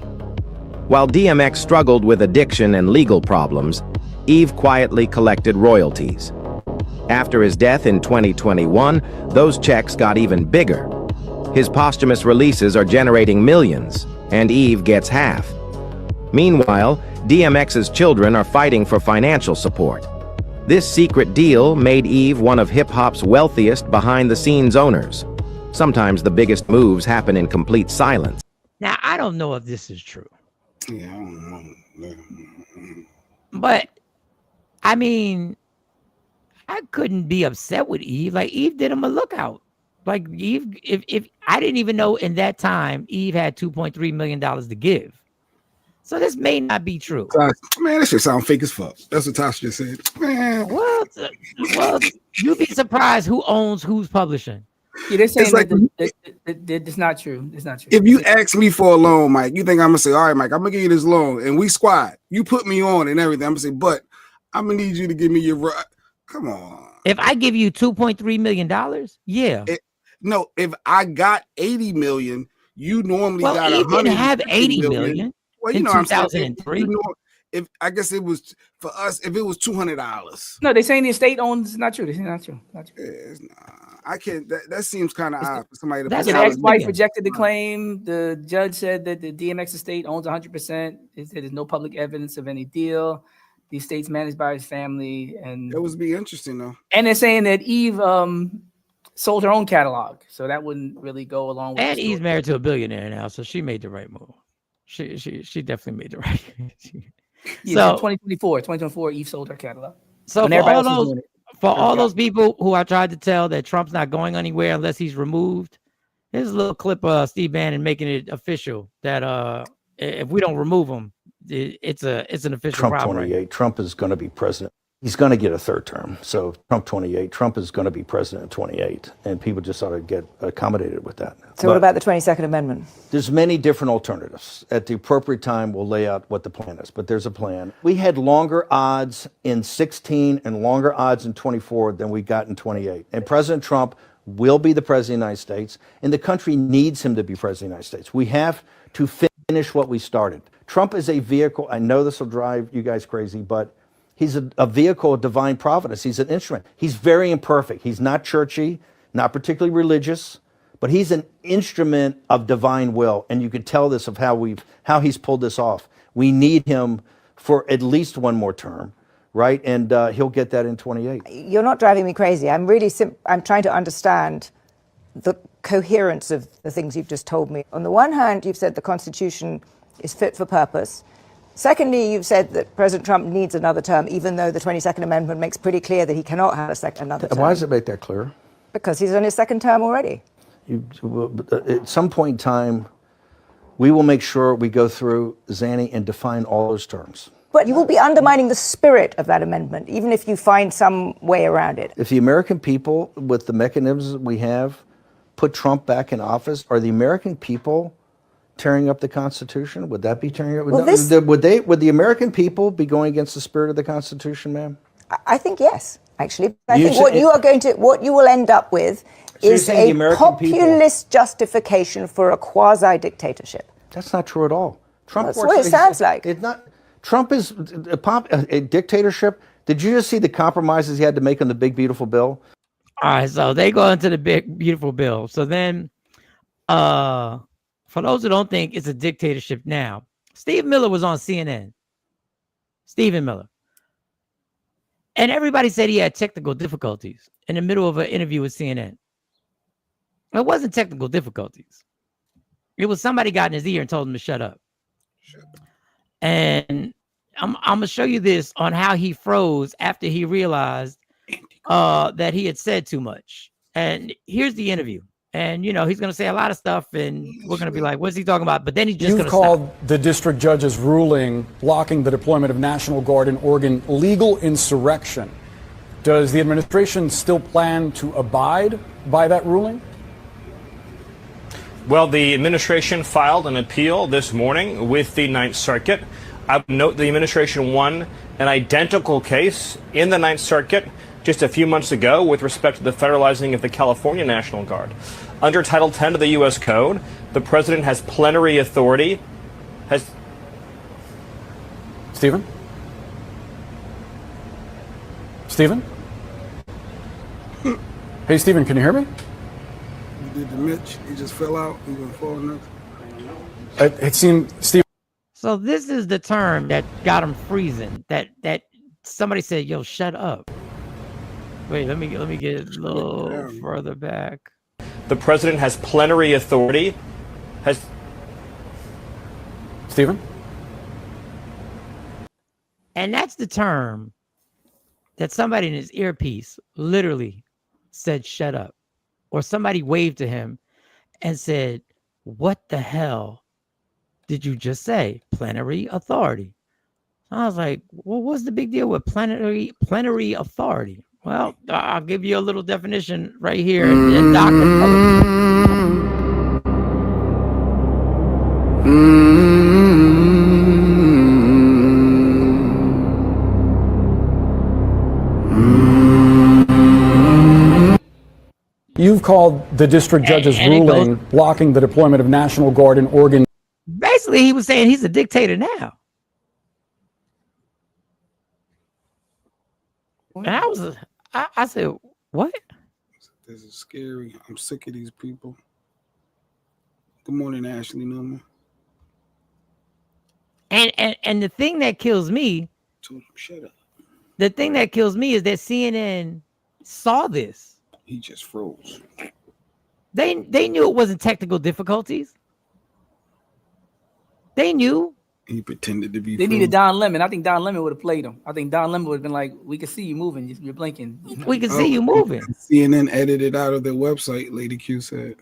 While DMX struggled with addiction and legal problems, Eve quietly collected royalties. After his death in 2021, those checks got even bigger. His posthumous releases are generating millions, and Eve gets half. Meanwhile, DMX's children are fighting for financial support. This secret deal made Eve one of hip-hop's wealthiest behind-the-scenes owners. Sometimes the biggest moves happen in complete silence. Now, I don't know if this is true. Yeah, I don't know. But, I mean, I couldn't be upset with Eve. Like, Eve did him a lookout. Like, Eve, if I didn't even know in that time, Eve had $2.3 million to give. So this may not be true. Man, this shit sound fake as fuck. That's what Tasha just said. Man. Well, you'd be surprised who owns who's publishing. Yeah, they're saying like, it's not true. It's not true. If you ask me for a loan, Mike, you think I'm gonna say, all right, Mike, I'm gonna give you this loan, and we squad. You put me on and everything. I'm gonna say, but I'm gonna need you to give me your. Come on. If I give you $2.3 million, yeah. No, if I got 80 million, you normally got 100. Well, didn't have 80 million. Well, you in know, 2003. I'm saying, if I guess it was for us, if it was $200. No, they're saying the estate owns. It's not true. It's not true. Not true. I can't. That seems kind of odd for somebody to. That's the ex-wife rejected the claim. The judge said that the DMX estate owns 100%. It said there's no public evidence of any deal. The estate's managed by his family, and that would be interesting though. And they're saying that Eve sold her own catalog, so that wouldn't really go along with. And Eve's married to a billionaire now, so she made the right move. She definitely made the right. Yeah, so 2024, Eve sold her catalog. So for all those people who I tried to tell that Trump's not going anywhere unless he's removed, here's a little clip of Steve Bannon making it official that if we don't remove him, it's an official Trump problem. 28. Trump is going to be president. He's going to get a third term. So Trump 28, Trump is going to be president in 28, and people just ought to get accommodated with that. So what about the 22nd Amendment? There's many different alternatives. At the appropriate time, we'll lay out what the plan is, but there's a plan. We had longer odds in 16 and longer odds in 24 than we got in 28. And President Trump will be the president of the United States, and the country needs him to be president of the United States. We have to finish what we started. Trump is a vehicle. I know this will drive you guys crazy, but he's a vehicle of divine providence. He's an instrument. He's very imperfect. He's not churchy, not particularly religious, but he's an instrument of divine will. And you could tell this of how he's pulled this off. We need him for at least one more term, right? And he'll get that in 28. You're not driving me crazy. I'm really I'm trying to understand the coherence of the things you've just told me. On the one hand, you've said the Constitution is fit for purpose. Secondly, you've said that President Trump needs another term, even though the 22nd Amendment makes pretty clear that he cannot have another term. Why does it make that clear? Because he's on his second term already. At some point in time, we will make sure we go through, Zanny, and define all those terms. But you will be undermining the spirit of that amendment, even if you find some way around it. If the American people, with the mechanisms we have, put Trump back in office, are the American people tearing up the Constitution? Would that be tearing up? Well, would the American people be going against the spirit of the Constitution, ma'am? I think yes, actually. I think what you will end up with is a populist justification for a quasi-dictatorship. That's not true at all. Trump That's what it sounds like. It's not. Trump is a dictatorship. Did you just see the compromises he had to make on the big beautiful bill? All right, so they go into the big beautiful bill. So then, for those who don't think it's a dictatorship now, Steve Miller was on CNN. Stephen Miller. And everybody said he had technical difficulties in the middle of an interview with CNN. It wasn't technical difficulties. It was somebody got in his ear and told him to shut up. And I'm going to show you this on how he froze after he realized that he had said too much. And here's the interview. And, you know, he's going to say a lot of stuff and we're going to be like, what's he talking about? But then he's just going to called the district judge's ruling blocking the deployment of National Guard in Oregon legal insurrection. Does the administration still plan to abide by that ruling? Well, the administration filed an appeal this morning with the Ninth Circuit. I would note the administration won an identical case in the Ninth Circuit just a few months ago with respect to the federalizing of the California National Guard. Under Title 10 of the U.S. Code, the president has plenary authority. Stephen? Stephen? Hey, Stephen, can you hear me? You did the Mitch. He just fell out. He gonna fall next. It seemed, Stephen. So this is the term that got him freezing. That somebody said, "Yo, shut up." Wait, let me get a little further back. The president has plenary authority. Stephen? And that's the term that somebody in his earpiece literally said, "Shut up." Or somebody waved to him and said, "What the hell did you just say? Plenary authority." I was like, well, what's the big deal with plenary authority? Well, I'll give you a little definition right here in Dr. You've called the district judge's ruling blocking the deployment of National Guard in Oregon. Basically, he was saying he's a dictator now. And I said, what? This is scary. I'm sick of these people. Good morning, Ashley Newman. And the thing that kills me, shut up. The thing that kills me is that CNN saw this. He just froze. They knew it wasn't technical difficulties. They knew. He pretended to be. They needed Don Lemon. I think Don Lemon would have played him. I think Don Lemon would have been like, "We can see you moving. You're blinking. We can see you moving." CNN edited out of their website. Lady Q said.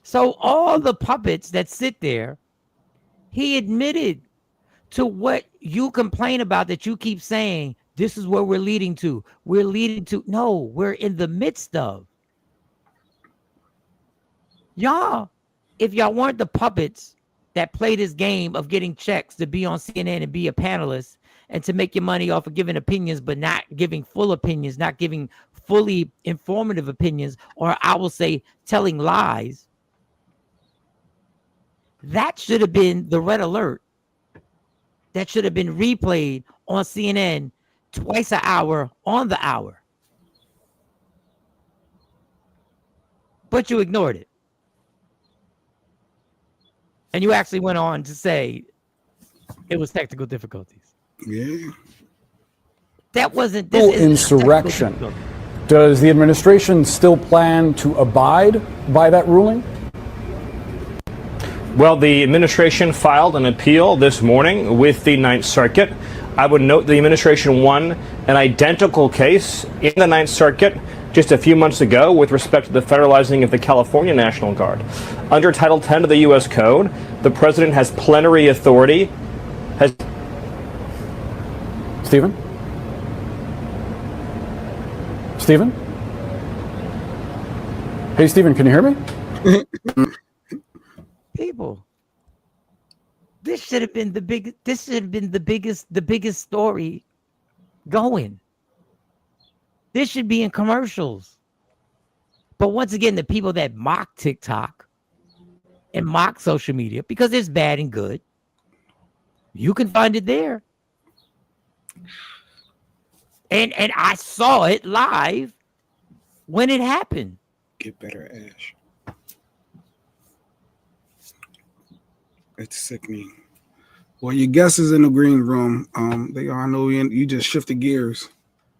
So all the puppets that sit there, he admitted to what you complain about that you keep saying this is where we're leading to. We're leading to, no, we're in the midst of. Y'all, if y'all weren't the puppets that play this game of getting checks to be on CNN and be a panelist and to make your money off of giving opinions, but not giving full opinions, not giving fully informative opinions, or I will say telling lies, that should have been the red alert. That should have been replayed on CNN twice an hour on the hour. But you ignored it. And you actually went on to say it was technical difficulties. Yeah. That wasn't this insurrection. Does the administration still plan to abide by that ruling? Well, the administration filed an appeal this morning with the Ninth Circuit. I would note the administration won an identical case in the Ninth Circuit just a few months ago with respect to the federalizing of the California National Guard. Under Title 10 of the U.S. Code, the president has plenary authority. Stephen? Stephen? Hey, Stephen, can you hear me? People, this should have been the biggest story going. This should be in commercials. But once again, the people that mock TikTok and mock social media, because it's bad and good, you can find it there. And I saw it live when it happened. Get better, Ash. It's sickening. Well, your guest is in the green room. They all know you just shifted gears.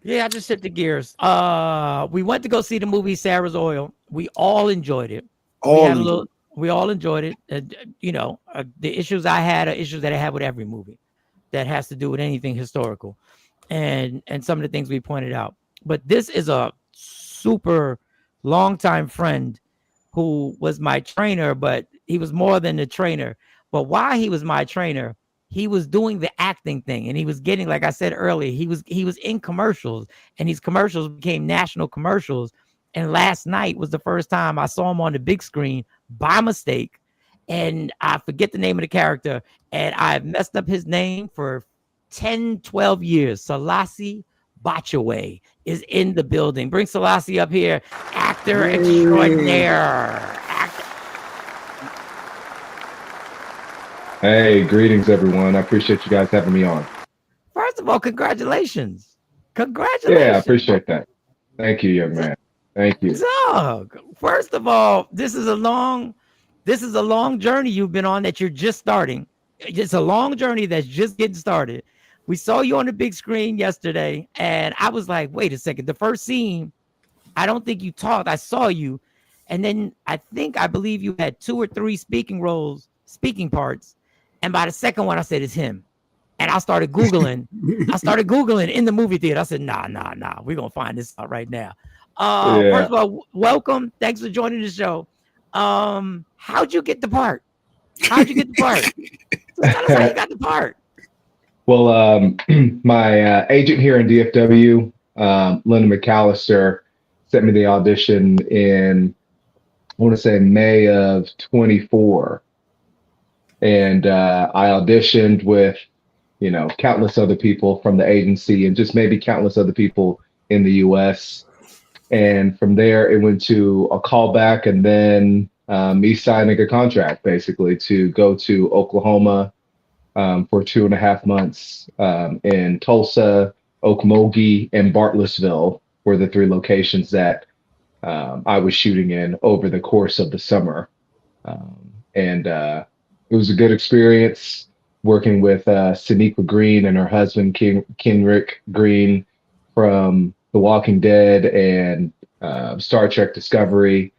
Yeah, I just shifted gears. We went to go see the movie Sarah's Oil. We all enjoyed it. We all enjoyed it. The issues I had are issues that I have with every movie that has to do with anything historical, and some of the things we pointed out. But this is a super longtime friend who was my trainer, but he was more than a trainer. But while he was my trainer, he was doing the acting thing, and he was getting, like I said earlier, he was in commercials, and these commercials became national commercials. And last night was the first time I saw him on the big screen by mistake, and I forget the name of the character, and I've messed up his name for 10, 12 years. Selase Botchway is in the building. Bring Selase up here, actor extraordinaire. Hey, greetings, everyone. I appreciate you guys having me on. First of all, congratulations. Congratulations. Yeah, I appreciate that. Thank you, young man. Thank you. Doug, first of all, this is a long journey you've been on that you're just starting. It's a long journey that's just getting started. We saw you on the big screen yesterday, and I was like, wait a second. The first scene, I don't think you talked. I saw you. And then I believe you had 2 or 3 speaking parts. And by the second one, I said, it's him. And I started Googling. In the movie theater. I said, nah. We're going to find this out right now. First of all, welcome. Thanks for joining the show. How'd you get the part? Tell us how you got the part. Well, my agent here in DFW, Linda McAllister, sent me the audition in, I want to say May of 24. And I auditioned with, countless other people from the agency and just maybe countless other people in the U.S. And from there, it went to a callback and then me signing a contract, basically, to go to Oklahoma for 2.5 months. In Tulsa, Okmulgee, and Bartlesville were the 3 locations that I was shooting in over the course of the summer. It was a good experience working with Sonequa Green and her husband, Kenrick Green, from The Walking Dead and Star Trek Discovery.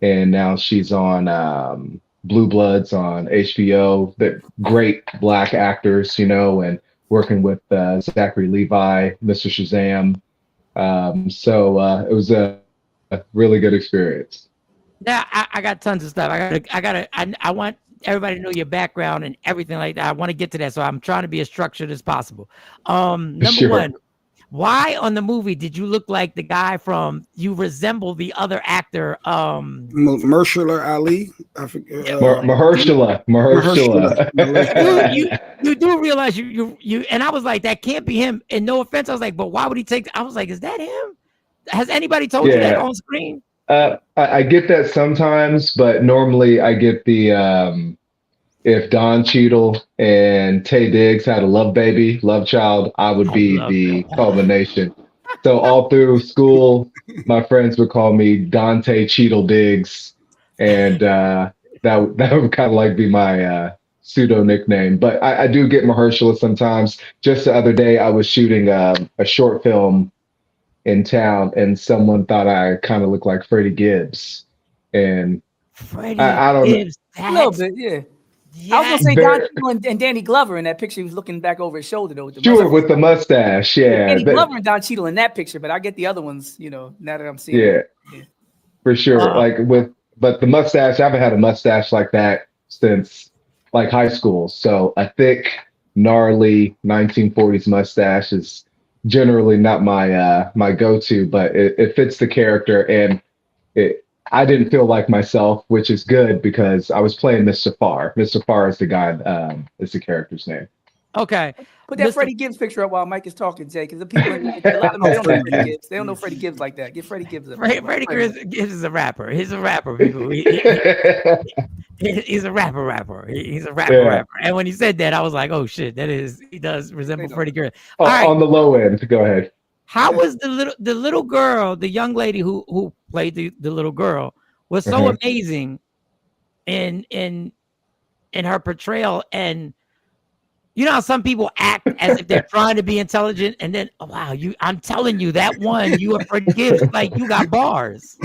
And now she's on Blue Bloods on HBO. They're great Black actors, and working with Zachary Levi, Mr. Shazam. It was a really good experience. Now I got tons of stuff. I want everybody to know your background and everything like that. I want to get to that, so I'm trying to be as structured as possible. Number one, why on the movie did you look like the guy from? You resemble the other actor, Mahershala Ali. I forget. Mahershala. You do realize you and I was like, that can't be him. And no offense, I was like, but why would he take? I was like, is that him? Has anybody told you that on screen? I get that sometimes, but normally I get the if Don Cheadle and Taye Diggs had a love child, I would be the culmination. So all through school, my friends would call me Dante Cheadle Diggs, and that would kind of like be my pseudo nickname. But I do get Mahershala sometimes. Just the other day, I was shooting a short film in town, and someone thought I kind of looked like Freddie Gibbs, and I don't know. A little bit, yeah. I was gonna say Don Cheadle and Danny Glover in that picture. He was looking back over his shoulder though. With the with the mustache, yeah. Danny Glover and Don Cheadle in that picture, but I get the other ones. Now that I'm seeing. Yeah, for sure. But the mustache, I haven't had a mustache like that since like high school. So a thick, gnarly 1940s mustache is generally not my my go-to, but it fits the character, and I didn't feel like myself, which is good because I was playing Mr. Farr. Mr. Farr is the guy, is the character's name. Okay. Put that Freddie Gibbs picture up while Mike is talking, Jay, because the people a lot of them they don't know Freddie Gibbs. They don't know Freddie Gibbs like that. Get Freddie Gibbs up. Freddie Gibbs is a rapper. He's a rapper, people. He's a rapper. He's a rapper. And when he said that, I was like, oh shit, he does resemble Freddie Gibbs. All right. On the low end, go ahead. How was the little girl, the young lady who played the little girl, was so amazing in her portrayal? And you know how some people act as if they're trying to be intelligent, and then I'm telling you that one, you are Freddie Gibbs, like you got bars.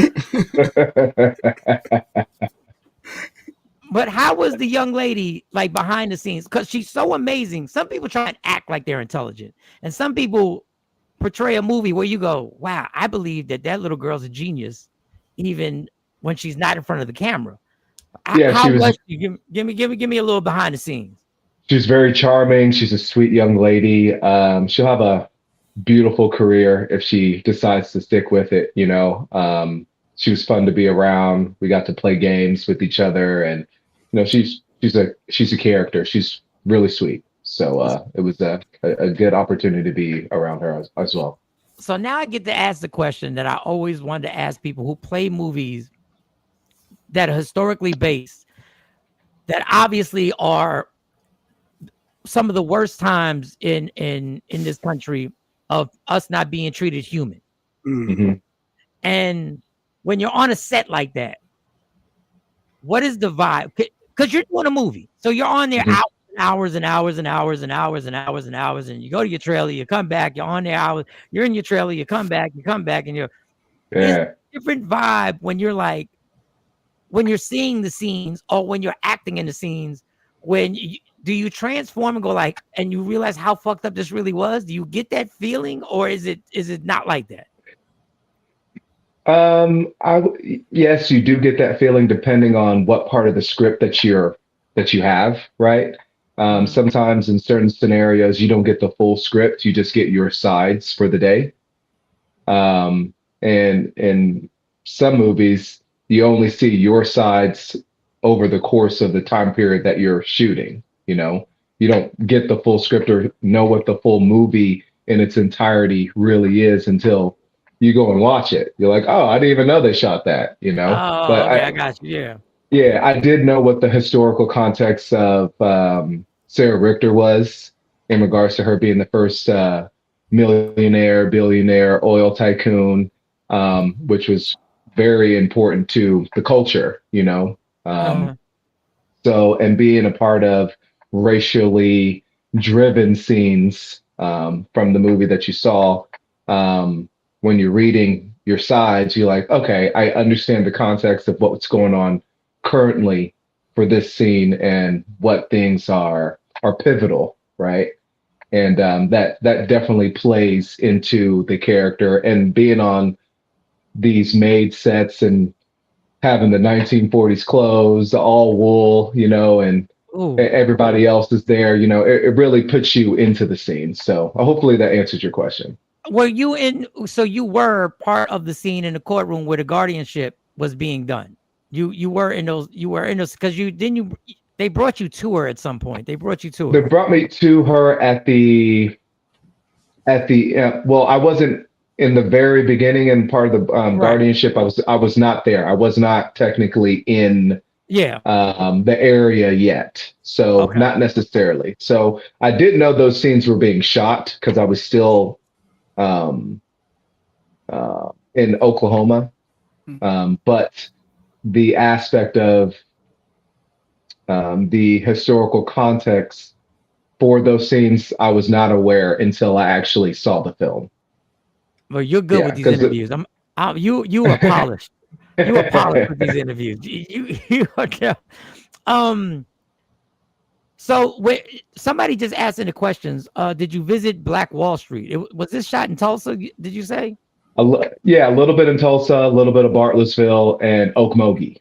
But how was the young lady like behind the scenes? Because she's so amazing. Some people try and act like they're intelligent, and some people portray a movie where you go, wow, I believe that little girl's a genius, even when she's not in front of the camera. Yeah, how was she? Give me a little behind the scenes. She's very charming. She's a sweet young lady. She'll have a beautiful career if she decides to stick with it. She was fun to be around. We got to play games with each other, and she's a character. She's really sweet. So it was a good opportunity to be around her as well. So now I get to ask the question that I always wanted to ask people who play movies that are historically based, that obviously are some of the worst times in this country of us not being treated human. Mm-hmm. And when you're on a set like that, what is the vibe? Because you're doing a movie, so you're on there hours and hours and hours and hours and hours and hours, and you go to your trailer, you come back, you're on there hours, you're in your trailer, you come back, and you're different vibe when you're like, when you're seeing the scenes or when you're acting in the scenes. Do you transform and go like, and you realize how fucked up this really was? Do you get that feeling, or is it not like that? Yes, you do get that feeling depending on what part of the script that you have, right? Sometimes in certain scenarios, you don't get the full script. You just get your sides for the day. And in some movies, you only see your sides over the course of the time period that you're shooting. You don't get the full script or know what the full movie in its entirety really is until you go and watch it. You're like, oh, I didn't even know they shot that, Oh, but okay, I got you. Yeah. Yeah, I did know what the historical context of Sarah Richter was in regards to her being the first millionaire, billionaire, oil tycoon, which was very important to the culture, So, and being a part of racially driven scenes from the movie that you saw, when you're reading your sides, you're like, okay, I understand the context of what's going on currently for this scene and what things are pivotal, right? And that definitely plays into the character, and being on these made sets and having the 1940s clothes, all wool, and everybody else is there, it really puts you into the scene. So hopefully that answers your question. Were you in? So you were part of the scene in the courtroom where the guardianship was being done. You were in those. You were in those because you didn't. You they brought you to her at some point. They brought you to They her. brought me to her well, I wasn't in the very beginning and part of the Right. guardianship. I was not there. I was not technically in Yeah. the area yet, so Okay. not necessarily. So I did know those scenes were being shot because I was still in Oklahoma, but the aspect of the historical context for those scenes, I was not aware until I actually saw the film. Well, you're good with these interviews. You are polished. You are polished with these interviews. You are. So wait, somebody just asked in the questions. Did you visit Black Wall Street? Was this shot in Tulsa? Did you say? Yeah, a little bit in Tulsa, a little bit of Bartlesville and Okmulgee.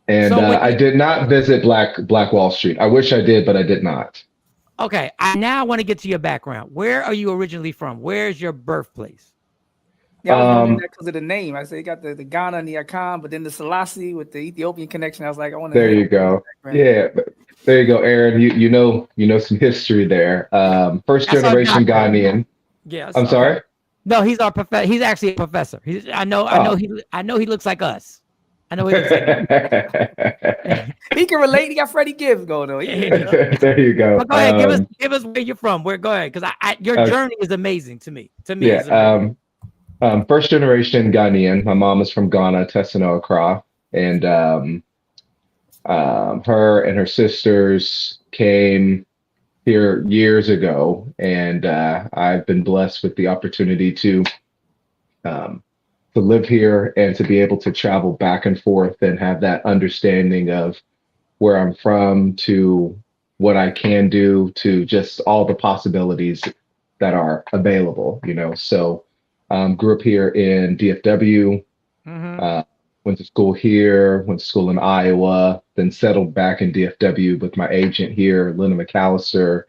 And I did not visit Black Wall Street. I wish I did, but I did not. Okay, I now want to get to your background. Where are you originally from? Where's your birthplace? Yeah, I was wondering that because of the name. I said you got the Ghana and the Akan, but then the Selase with the Ethiopian connection. I was like, I want to. There you go. Yeah, there you go, Aaron. You know some history there. First generation Ghanaian. Yes. I'm sorry. No, he's our professor. He's actually a professor. I know he looks like us. I know he looks like us. He can relate. He got Freddie Gibbs going though. There you go. Well, go ahead, give us where you're from. Go ahead, because your journey is amazing to me. Yeah. First generation Ghanaian. My mom is from Ghana, Tessano Accra, and her and her sisters came here years ago, and I've been blessed with the opportunity to live here and to be able to travel back and forth and have that understanding of where I'm from to what I can do to just all the possibilities that are available, So grew up here in DFW, went to school here, went to school in Iowa, then settled back in DFW with my agent here, Linda McAllister.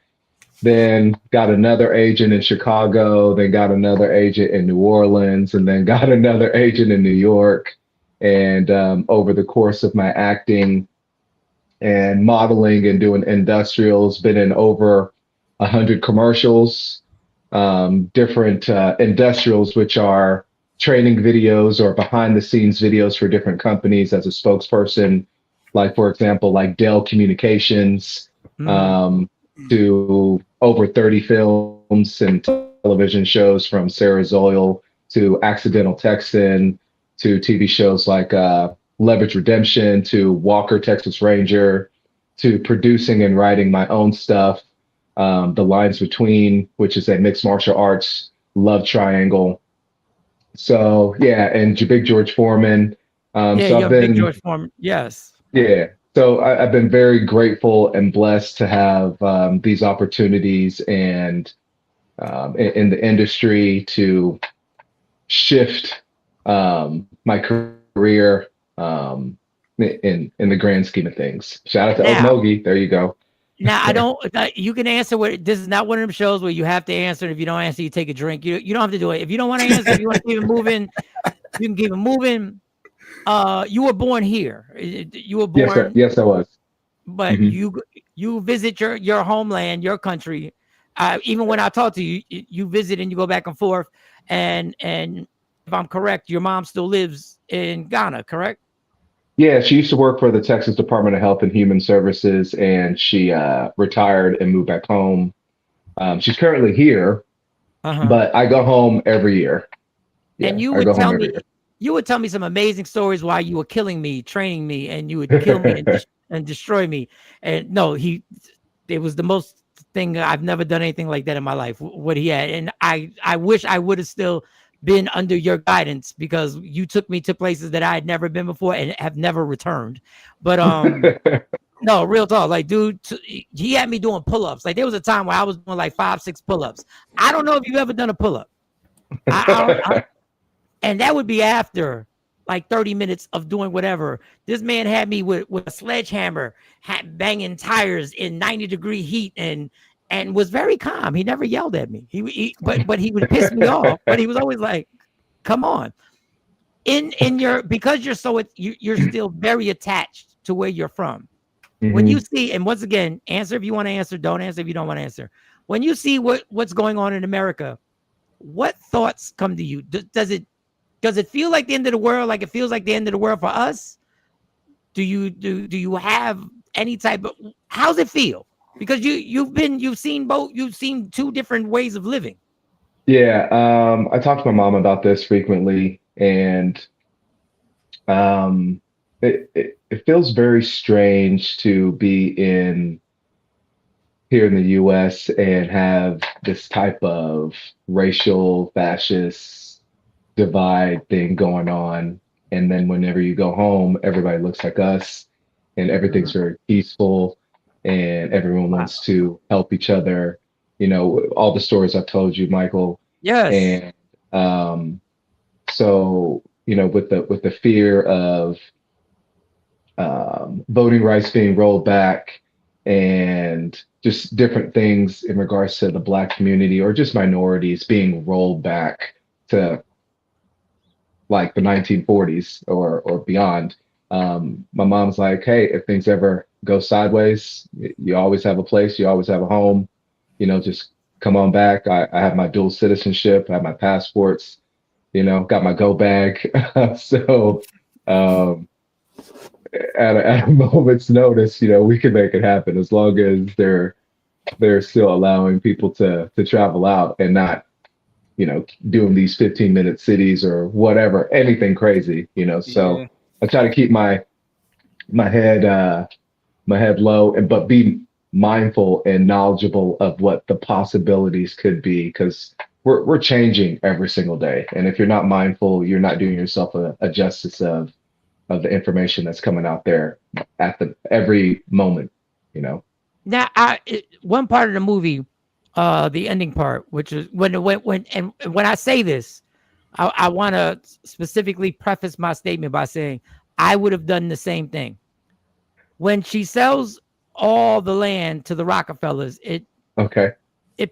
Then got another agent in Chicago, then got another agent in New Orleans, and then got another agent in New York. And over the course of my acting and modeling and doing industrials, been in over 100 commercials, different industrials, which are training videos or behind the scenes videos for different companies as a spokesperson, like, for example, like Dell Communications, to over 30 films and television shows from Sarah's Oil to Accidental Texan to TV shows like Leverage Redemption to Walker, Texas Ranger, to producing and writing my own stuff, The Lines Between, which is a mixed martial arts love triangle. So yeah, and Big George Foreman. So I've been Big George Foreman. Yes. Yeah. So I've been very grateful and blessed to have these opportunities and in the industry to shift my career in the grand scheme of things. Shout out to Okmulgee. There you go. Now I don't. You can answer what. This is not one of them shows where you have to answer. And if you don't answer, you take a drink. You don't have to do it. If you don't want to answer, if you want to keep it moving, you can keep it moving. You were born here. You were born. Yes, sir. Yes, I was. But you visit your homeland, your country. Even when I talk to you, you visit and you go back and forth. And if I'm correct, your mom still lives in Ghana, correct? Yeah, she used to work for the Texas Department of Health and Human Services, and she retired and moved back home. She's currently here, but I go home every year. Yeah, and you would tell me. You would tell me some amazing stories while you were killing me, training me, and you would kill me and destroy me. And no, it was the most thing. I've never done anything like that in my life. What he had, and I wish I would have still been under your guidance because you took me to places that I had never been before and have never returned. But no, real talk. Like, dude, he had me doing pull-ups. Like, there was a time where I was doing like 5-6 pull-ups. I don't know if you've ever done a pull-up. And that would be after like 30 minutes of doing whatever. This man had me with a sledgehammer, banging tires in 90-degree heat and and was very calm. He never yelled at me. But he would piss me off. But he was always like, "Come on." In your because you're still very attached to where you're from. When you see, and once again, answer if you want to answer, don't answer if you don't want to answer. When you see what's going on in America, what thoughts come to you? Does it feel like the end of the world? Like it feels like the end of the world for us? Do you have any type of, how's it feel? Because you've seen two different ways of living. Yeah, I talk to my mom about this frequently, and it feels very strange to be here in the US and have this type of racial fascist divide thing going on. And then whenever you go home, everybody looks like us and everything's very peaceful and everyone wants to help each other. You know, all the stories I've told you, Michael. Yes. And so, you know, with the fear of voting rights being rolled back and just different things in regards to the Black community or just minorities being rolled back to like the 1940s or beyond. My mom's like, hey, if things ever go sideways, you always have a place, you always have a home, you know, just come on back. I have my dual citizenship, I have my passports, you know, got my go bag. So at a moment's notice, you know, we can make it happen as long as they're still allowing people to travel out and not, you know, doing these 15-minute cities or whatever, anything crazy, you know. So I try to keep my head low but be mindful and knowledgeable of what the possibilities could be, because we're changing every single day. And if you're not mindful, you're not doing yourself a justice of the information that's coming out there at every moment, you know. Now, one part of the movie, the ending part, which is when I say this, I want to specifically preface my statement by saying I would have done the same thing. When she sells all the land to the Rockefellers, it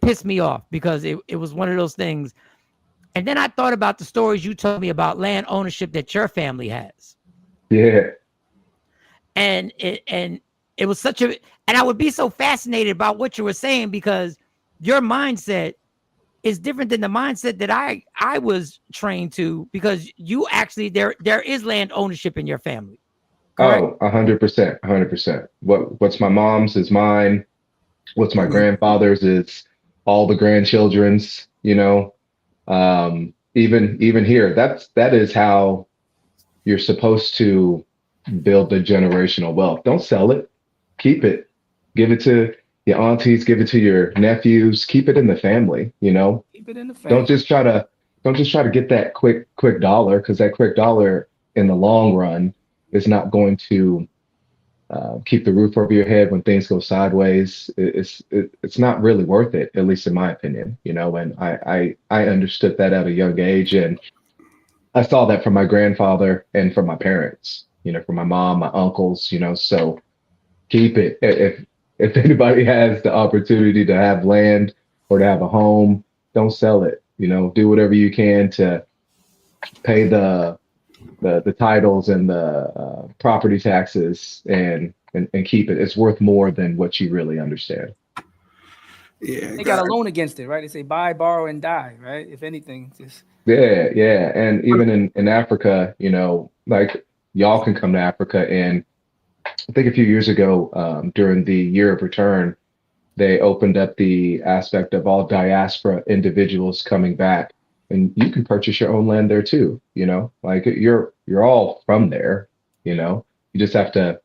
pissed me off because it was one of those things. And then I thought about the stories you told me about land ownership that your family has. Yeah. And it was and I would be so fascinated about what you were saying because your mindset is different than the mindset that I was trained to, because you actually there is land ownership in your family. Correct? Oh, 100%, 100%. What's my mom's is mine. What's my grandfather's is all the grandchildren's, you know. Even here, that is how you're supposed to build the generational wealth. Don't sell it. Keep it. Give it to your aunties, give it to your nephews, keep it in the family, you know. Keep it in the family. Don't just try to get that quick dollar, because that quick dollar in the long run is not going to keep the roof over your head when things go sideways. It's not really worth it, at least in my opinion, you know. And I understood that at a young age, and I saw that from my grandfather and from my parents, you know, from my mom, my uncles, you know. So keep it. If anybody has the opportunity to have land or to have a home, don't sell it. You know, do whatever you can to pay the titles and the property taxes and keep it. It's worth more than what you really understand. Yeah, they got a loan against it, right? They say buy, borrow, and die, right? If anything, just yeah. And even in Africa, you know, like y'all can come to Africa, and I think a few years ago, during the year of return, they opened up the aspect of all diaspora individuals coming back, and you can purchase your own land there too. You know, like you're all from there. You know, you just have to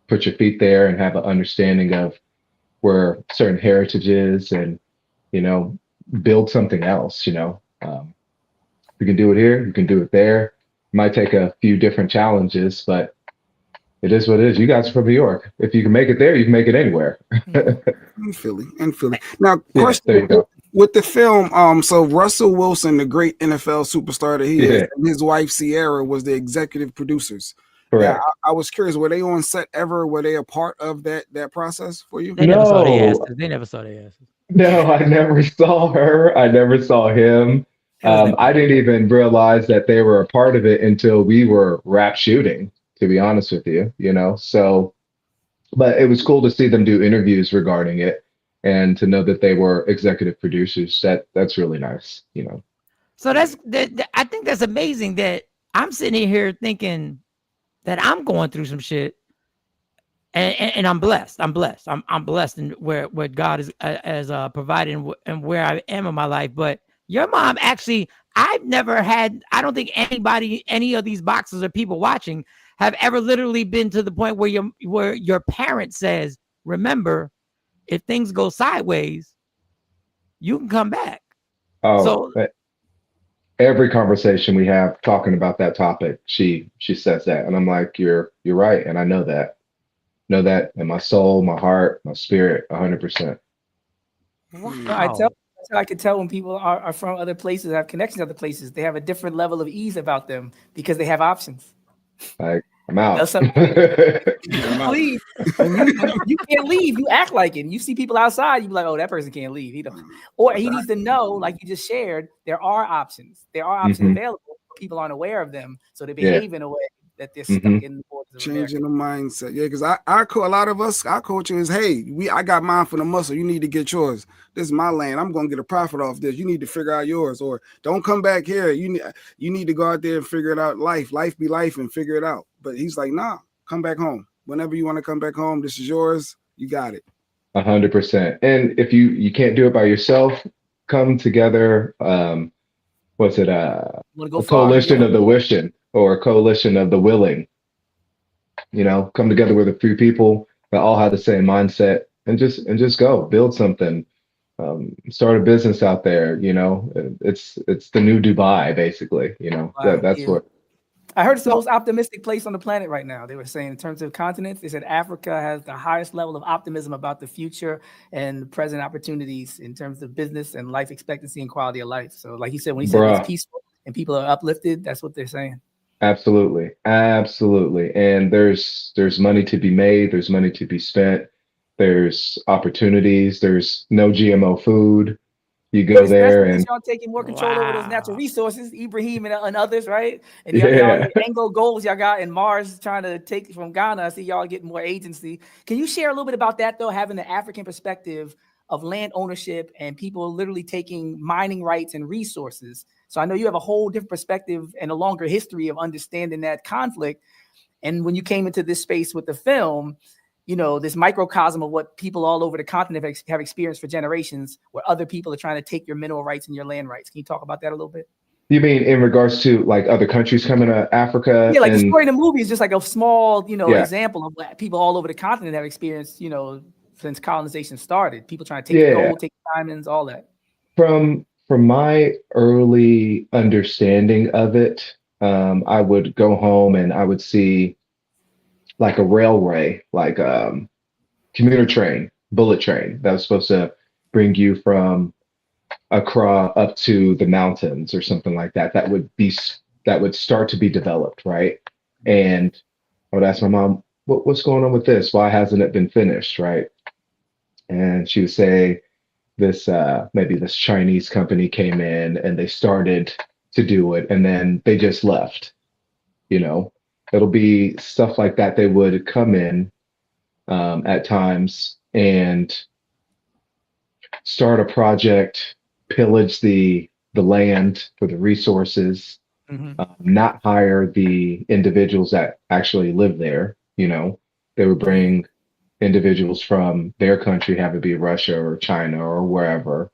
put your feet there and have an understanding of where certain heritage is, and you know, build something else. You know, you can do it here, you can do it there. It might take a few different challenges, but it is what it is. You guys are from New York. If you can make it there, you can make it anywhere. in Philly. Now, question with the film. So Russell Wilson, the great NFL superstar that he is, and his wife Sierra was the executive producers. Correct. Yeah, I was curious. Were they on set ever? Were they a part of that process for you? They never saw their asses. They never saw their asses. No, I never saw her. I never saw him. I didn't even realize that they were a part of it until we were rap shooting, to be honest with you, you know? So, but it was cool to see them do interviews regarding it and to know that they were executive producers. That's really nice, you know? So I think that's amazing that I'm sitting here thinking that I'm going through some shit, and I'm blessed. I'm blessed. I'm blessed in where God is as providing and where I am in my life. But your mom actually, I've never had. I don't think any of these boxers or people watching have ever literally been to the point where your parent says, "Remember, if things go sideways, you can come back." Oh, So every conversation we have talking about that topic, she says that, and I'm like, you're right, and I know that in my soul, my heart, my spirit, 100%. No, that's how I can tell when people are from other places, have connections to other places. They have a different level of ease about them because they have options. Like, I'm out. You leave. When you can't leave, you act like it. And you see people outside, you be like, oh, that person can't leave. He don't. Or he needs to know, like you just shared, there are options. There are options available. People aren't aware of them, so they behave in a way that they're stuck in the borders of Changing America. the mindset. Yeah, because a lot of us, our culture is, hey, I got mine for the muscle. You need to get yours. This is my land. I'm gonna get a profit off this. You need to figure out yours, or don't come back here. You need to go out there and figure it out. Life be life, and figure it out. But he's like, nah, come back home. Whenever you want to come back home, this is yours. You got it. 100%. And if you can't do it by yourself, come together. What's it? A coalition of the wishing or a coalition of the willing. You know, come together with a few people that all have the same mindset and just go build something. Start a business out there. You know, it's the new Dubai, basically. You know, that's what. I heard it's the most optimistic place on the planet right now. They were saying in terms of continents, they said Africa has the highest level of optimism about the future and present opportunities in terms of business and life expectancy and quality of life. So like he said, when he said it's peaceful and people are uplifted, that's what they're saying. Absolutely. And there's money to be made, there's money to be spent, there's opportunities, there's no GMO food. You go there and y'all taking more control over those natural resources, Ibrahim and others, right? And y'all Anglo goals y'all got in Mars trying to take from Ghana. I see y'all getting more agency. Can you share a little bit about that though, having the African perspective of land ownership and people literally taking mining rights and resources? So I know you have a whole different perspective and a longer history of understanding that conflict. And when you came into this space with the film, you know, this microcosm of what people all over the continent have experienced for generations, where other people are trying to take your mineral rights and your land rights. Can you talk about that a little bit? You mean in regards to like other countries coming to Africa? Yeah, like the story in the movie is just like a small, example of what people all over the continent have experienced, since colonization started. People trying to take gold, take diamonds, all that. From my early understanding of it, I would go home and I would see like a railway, like commuter train, bullet train that was supposed to bring you from Accra up to the mountains or something like that. That would start to be developed, right? And I would ask my mom, what's going on with this? Why hasn't it been finished, right? And she would say, maybe this Chinese company came in and they started to do it and then they just left. You know, it'll be stuff like that. They would come in at times and start a project, pillage the land for the resources, not hire the individuals that actually live there. You know, they would bring individuals from their country, have it be Russia or China or wherever,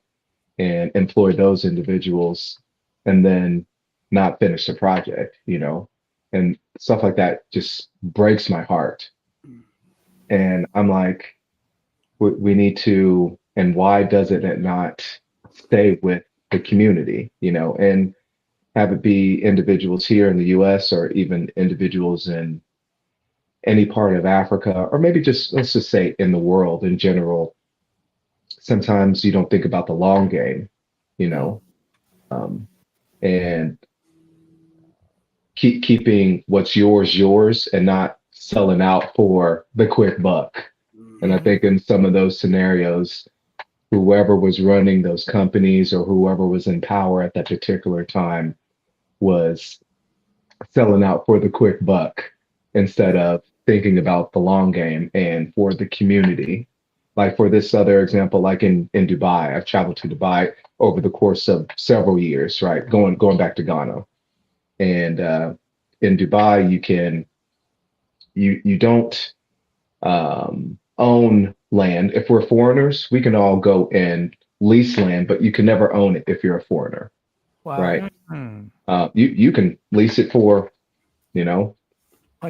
and employ those individuals and then not finish the project, you know, and stuff like that just breaks my heart. And I'm like, we need to, and why doesn't it not stay with the community, you know, and have it be individuals here in the US or even individuals in any part of Africa, or maybe just, let's just say in the world in general. Sometimes you don't think about the long game, you know, and keeping what's yours and not selling out for the quick buck. And I think in some of those scenarios, whoever was running those companies or whoever was in power at that particular time was selling out for the quick buck instead of thinking about the long game and for the community. Like for this other example, like in Dubai, I've traveled to Dubai over the course of several years, right? Going back to Ghana. And in Dubai, you don't own land. If we're foreigners, we can all go and lease land, but you can never own it if you're a foreigner, Wow. right? You can lease it for,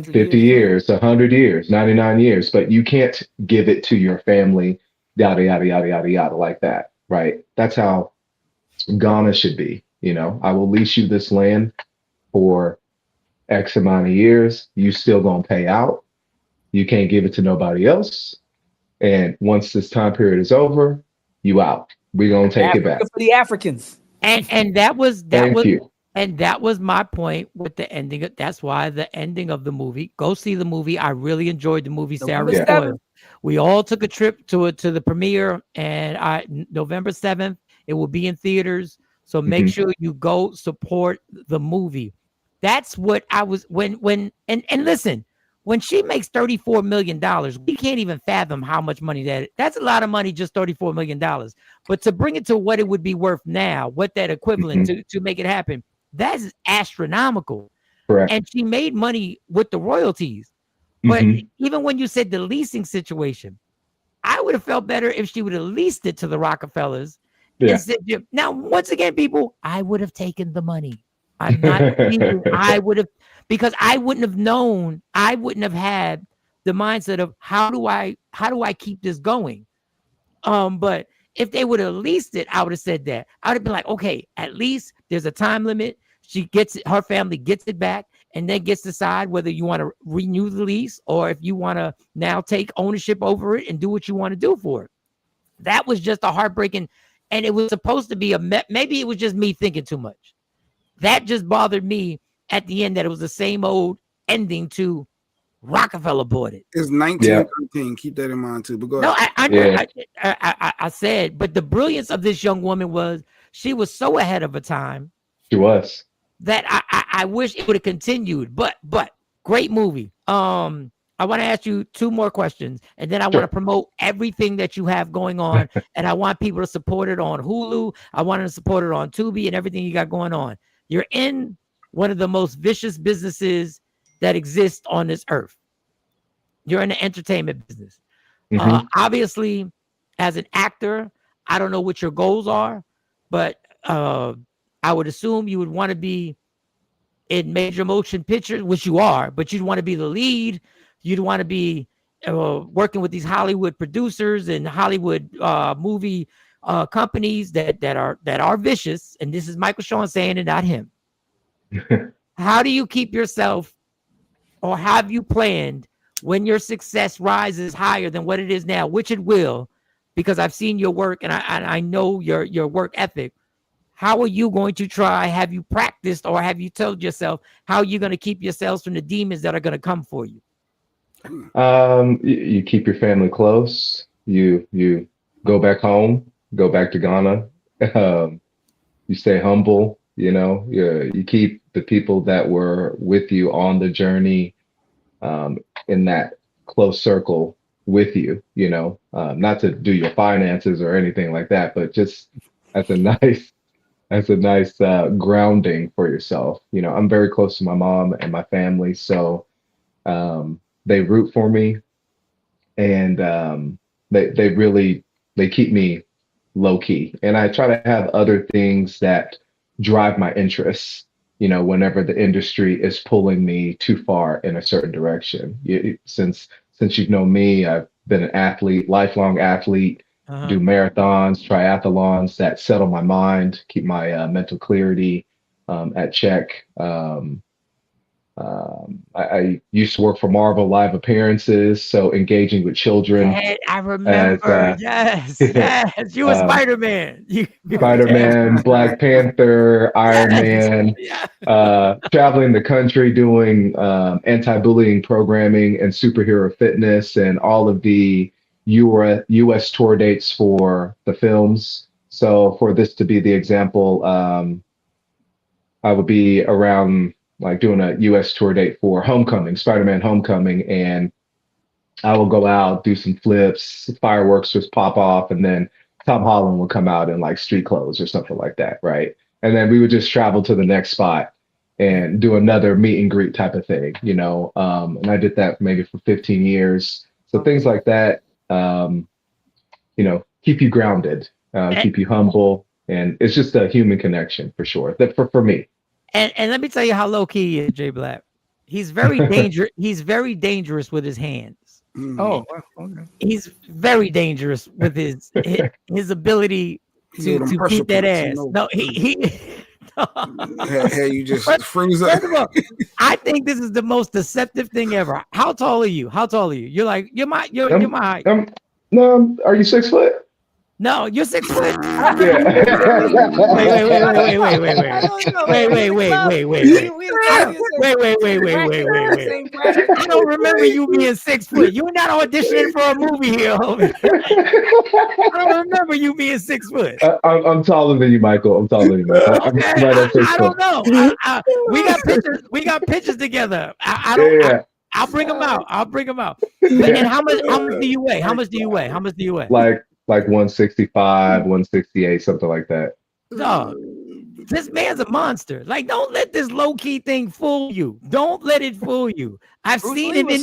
50 years, 100 years, 99 years, but you can't give it to your family, yada, yada, yada, yada, yada, like that, right? That's how Ghana should be. I will lease you this land for X amount of years. You still gonna pay out. You can't give it to nobody else. And once this time period is over, you out. We're gonna take it back. For the Africans. And that was Thank you. And that was my point with the ending. That's why the ending of the movie. Go see the movie. I really enjoyed the movie. Sarah Spoiled. We all took a trip to the premiere, and November 7th, it will be in theaters. So make sure you go support the movie. That's what I was when listen, when she makes $34 million, we can't even fathom how much money that's a lot of money, just $34 million. But to bring it to what it would be worth now, what that equivalent to make it happen, that's astronomical. Correct. And she made money with the royalties. But even when you said the leasing situation, I would have felt better if she would have leased it to the Rockefellers. Yeah. Now, once again, people, I would have taken the money. I'm not I would have, because I wouldn't have known, I wouldn't have had the mindset of how do I keep this going? But if they would have leased it, I would have said that. I would have been like, okay, at least there's a time limit. She gets it, her family gets it back, and then gets to decide whether you want to renew the lease or if you want to now take ownership over it and do what you want to do for it. That was just a heartbreaking, and it was supposed to be maybe it was just me thinking too much. That just bothered me at the end, that it was the same old ending to Rockefeller bought it. It's 1913. Keep that in mind too. But go ahead. No, I said, but the brilliance of this young woman was she was so ahead of her time. She was. That I wish it would have continued. But great movie. I want to ask you two more questions, and then I want to promote everything that you have going on, and I want people to support it on Hulu. I want to support it on Tubi and everything you got going on. You're in one of the most vicious businesses that exists on this earth. You're in the entertainment business. Obviously, as an actor, I don't know what your goals are, but I would assume you would want to be in major motion pictures, which you are, but you'd want to be the lead. You'd want to be working with these Hollywood producers and Hollywood movie companies that are vicious. And this is Michael Sean saying it, not him. How do you keep yourself, or have you planned when your success rises higher than what it is now, which it will, because I've seen your work and I know your work ethic. How are you going to try? Have you practiced, or have you told yourself how you're going to keep yourselves from the demons that are going to come for you? You keep your family close. You go back home, go back to Ghana. You stay humble. You keep the people that were with you on the journey in that close circle with you. Not to do your finances or anything like that, but just as a nice grounding for yourself. I'm very close to my mom and my family, so they root for me, and they keep me low key. And I try to have other things that drive my interests. Whenever the industry is pulling me too far in a certain direction. Since you've known me, I've been an athlete, lifelong athlete. Do marathons, triathlons that settle my mind, keep my mental clarity at check. I used to work for Marvel Live Appearances, so engaging with children. I remember. Yes. You were Spider-Man. Spider-Man, Black Panther, Iron Man. Traveling the country doing anti-bullying programming and superhero fitness and all of the US tour dates for the films. So for this to be the example, I would be around like doing a US tour date for Homecoming, Spider-Man Homecoming, and I will go out, do some flips, fireworks just pop off, and then Tom Holland will come out in like street clothes or something like that, right? And then we would just travel to the next spot and do another meet and greet type of thing, you know. And I did that maybe for 15 years. So things like that, you know, keep you grounded, keep you humble, and it's just a human connection for sure. That for me. And let me tell you how low key he is, Jay Black. He's very dangerous. He's very dangerous with his hands. Oh, okay. He's very dangerous with his ability to keep that ass. No, he Hey, you just freeze up. First of all, I think this is the most deceptive thing ever. How tall are you? How tall are you? You're like you're my height. No, are you 6 foot? No, you're 6 foot. Yeah. Wait. I don't remember you being 6 foot. You're not auditioning for a movie here, homie. I don't remember you being 6 foot. I'm taller than you, Michael. I'm taller than you, Michael. I'm right at 6 I foot. don't know. We got pictures. We got pictures together. I don't. Yeah. I'll bring them out. And how much do you weigh? How much do you weigh? Like 165, 168, something like that. Dog, this man's a monster. Like, don't let this low key thing fool you. Don't let it fool you. I've seen him in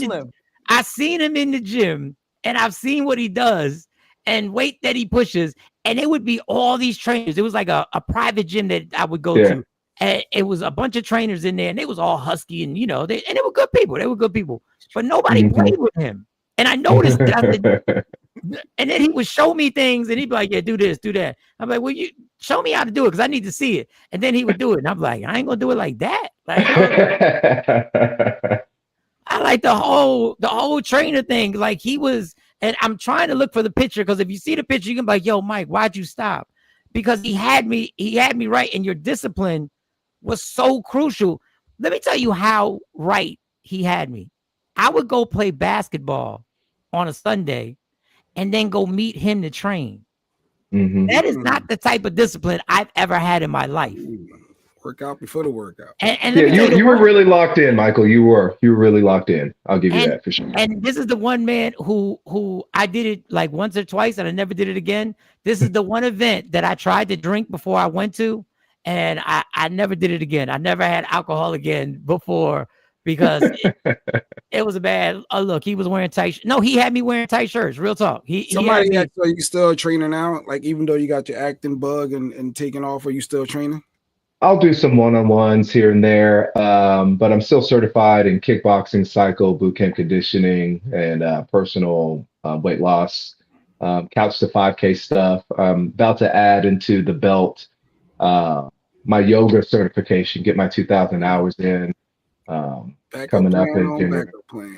the gym, and I've seen what he does and weight that he pushes. And it would be all these trainers. It was like a private gym that I would go to. And it was a bunch of trainers in there, and they was all husky, and they were good people. But nobody played with him. And I noticed that. And then he would show me things, and he'd be like, "Yeah, do this, do that." I'm like, "Well, you show me how to do it, because I need to see it." And then he would do it, and I'm like, "I ain't gonna do it like that." Like, I like the whole trainer thing. Like he was, and I'm trying to look for the picture, because if you see the picture, you can be like, "Yo, Mike, why'd you stop?" Because he had me right, and your discipline was so crucial. Let me tell you how right he had me. I would go play basketball on a Sunday and then go meet him to train. Mm-hmm. That is not the type of discipline I've ever had in my life. Workout before the workout. And yeah, you were really locked in, Michael. You were really locked in. I'll give you that for sure. And this is the one man who I did it like once or twice, and I never did it again. This is the one event that I tried to drink before I went to, and I never did it again. I never had alcohol again before, because it was a bad look. He was wearing tight. No, he had me wearing tight shirts. Real talk. Somebody asked, so you still a trainer now? Like, even though you got your acting bug and taking off, are you still training? I'll do some one-on-ones here and there, but I'm still certified in kickboxing, cycle, boot camp conditioning, and personal weight loss, couch to 5K stuff. I'm about to add into the belt my yoga certification, get my 2,000 hours in. Coming up in January.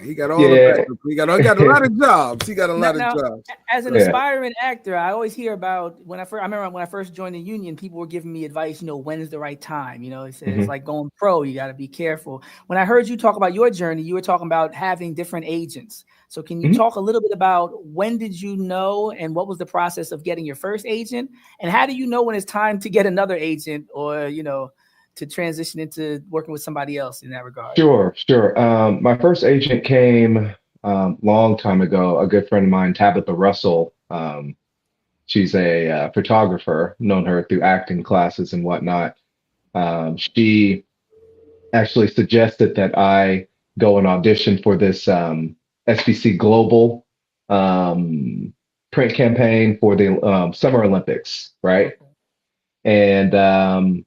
He got all the backup. He got a lot of jobs. He got a lot of jobs. As an aspiring actor, I always hear about I remember when I first joined the union, people were giving me advice, when is the right time? It says it's like going pro, you got to be careful. When I heard you talk about your journey, you were talking about having different agents. So can you talk a little bit about when did you know, and what was the process of getting your first agent? And how do you know when it's time to get another agent, or, to transition into working with somebody else in that regard? Sure. My first agent came long time ago. A good friend of mine, Tabitha Russell. She's a photographer, known her through acting classes and whatnot. She actually suggested that I go and audition for this SBC Global print campaign for the Summer Olympics, right? And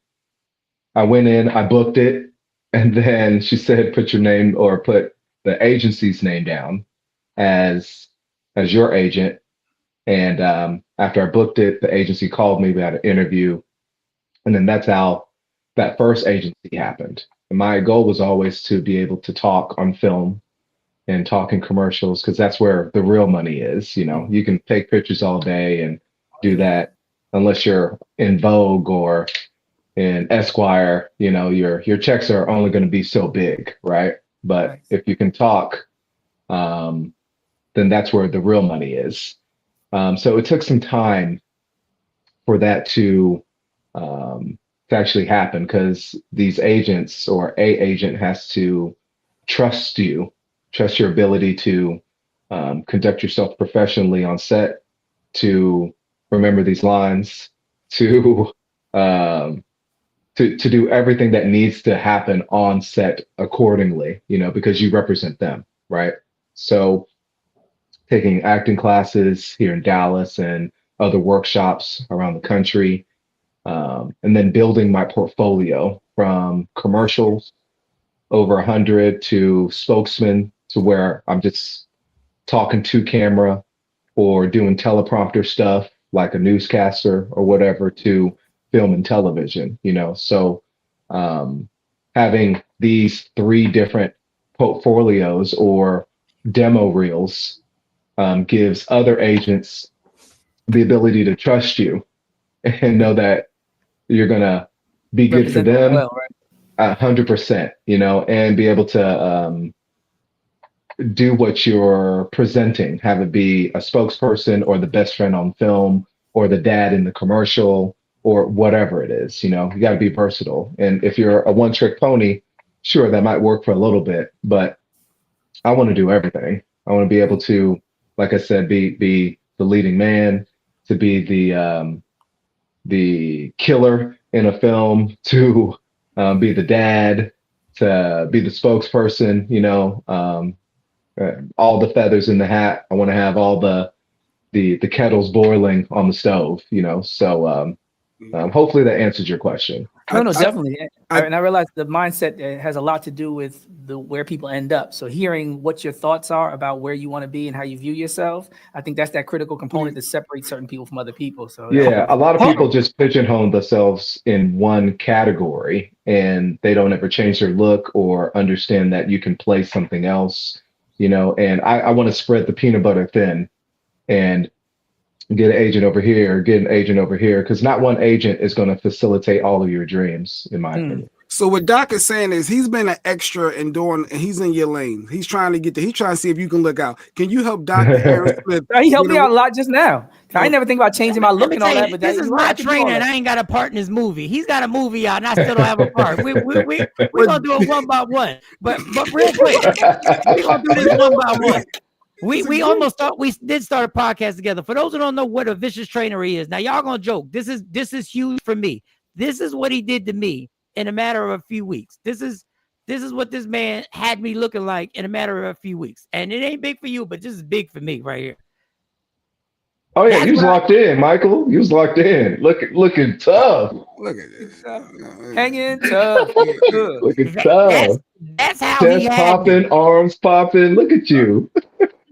I went in, I booked it, and then she said, put your name, or put the agency's name down as your agent. And after I booked it, the agency called me, we had an interview. And then that's how that first agency happened. And my goal was always to be able to talk on film and talk in commercials, because that's where the real money is. You can take pictures all day and do that, unless you're in Vogue or in Esquire, your checks are only going to be so big, right? But if you can talk, then that's where the real money is. So it took some time for that to actually happen, because these agents, or a agent, has to trust you, trust your ability to conduct yourself professionally on set, to remember these lines, to to do everything that needs to happen on set accordingly, because you represent them, right? So taking acting classes here in Dallas and other workshops around the country, and then building my portfolio from commercials over 100 to spokesman, to where I'm just talking to camera or doing teleprompter stuff like a newscaster or whatever, to film and television, So having these 3 different portfolios or demo reels gives other agents the ability to trust you and know that you're going to be good for them, well, right? 100%, and be able to do what you're presenting, have it be a spokesperson or the best friend on film or the dad in the commercial or whatever it is. You got to be versatile. And if you're a one-trick pony, sure, that might work for a little bit, but I want to do everything. I want to be able to, like I said, be the leading man, to be the killer in a film, to be the dad, to be the spokesperson, all the feathers in the hat. I want to have all the kettles boiling on the stove, So hopefully that answers your question. No, definitely. And I realize the mindset has a lot to do with where people end up. So hearing what your thoughts are about where you want to be and how you view yourself, I think that's that critical component that separates certain people from other people. So yeah, a lot of people just pigeonhole themselves in one category, and they don't ever change their look or understand that you can play something else, and I want to spread the peanut butter thin and get an agent over here, get an agent over here, because not one agent is going to facilitate all of your dreams, in my opinion. So what Doc is saying is he's been an extra and he's in your lane. He's trying to he's trying to see if you can look out. Can you help Dr. Aaron Smith? He helped me out a lot just now. I never think about changing my look and all that, but this is my trainer, and I ain't got a part in his movie. He's got a movie out, and I still don't have a part. We're gonna do it one by one, but real quick, we're gonna do this one by one. We did start a podcast together. For those who don't know what a vicious trainer is, now y'all gonna joke. This is huge for me. This is what he did to me in a matter of a few weeks. This is what this man had me looking like in a matter of a few weeks. And it ain't big for you, but this is big for me right here. Oh yeah, you was locked in, Michael. You was locked in. Looking tough. Look at this. Hanging tough. Looking tough. That's how chest he had popping, me. Arms popping. Look at you.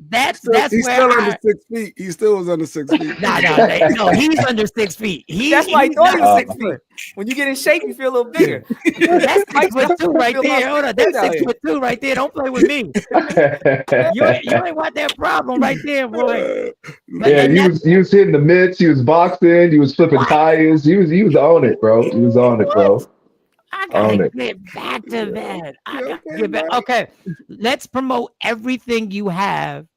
That's he's where still under 6 feet. He still was under 6 feet. No, he's under 6 feet. That's why I thought he was 6 feet. When you get in shape, you feel a little bigger. That's 6'2" right there. Hold on, that's 6'2" right there. Don't play with me. You ain't want that problem right there, boy. Yeah, you was hitting the mitts. You was boxing. You was flipping tires. You was on it, bro. You was on it, bro. I gotta get back to that. I gotta get back. Okay, let's promote everything you have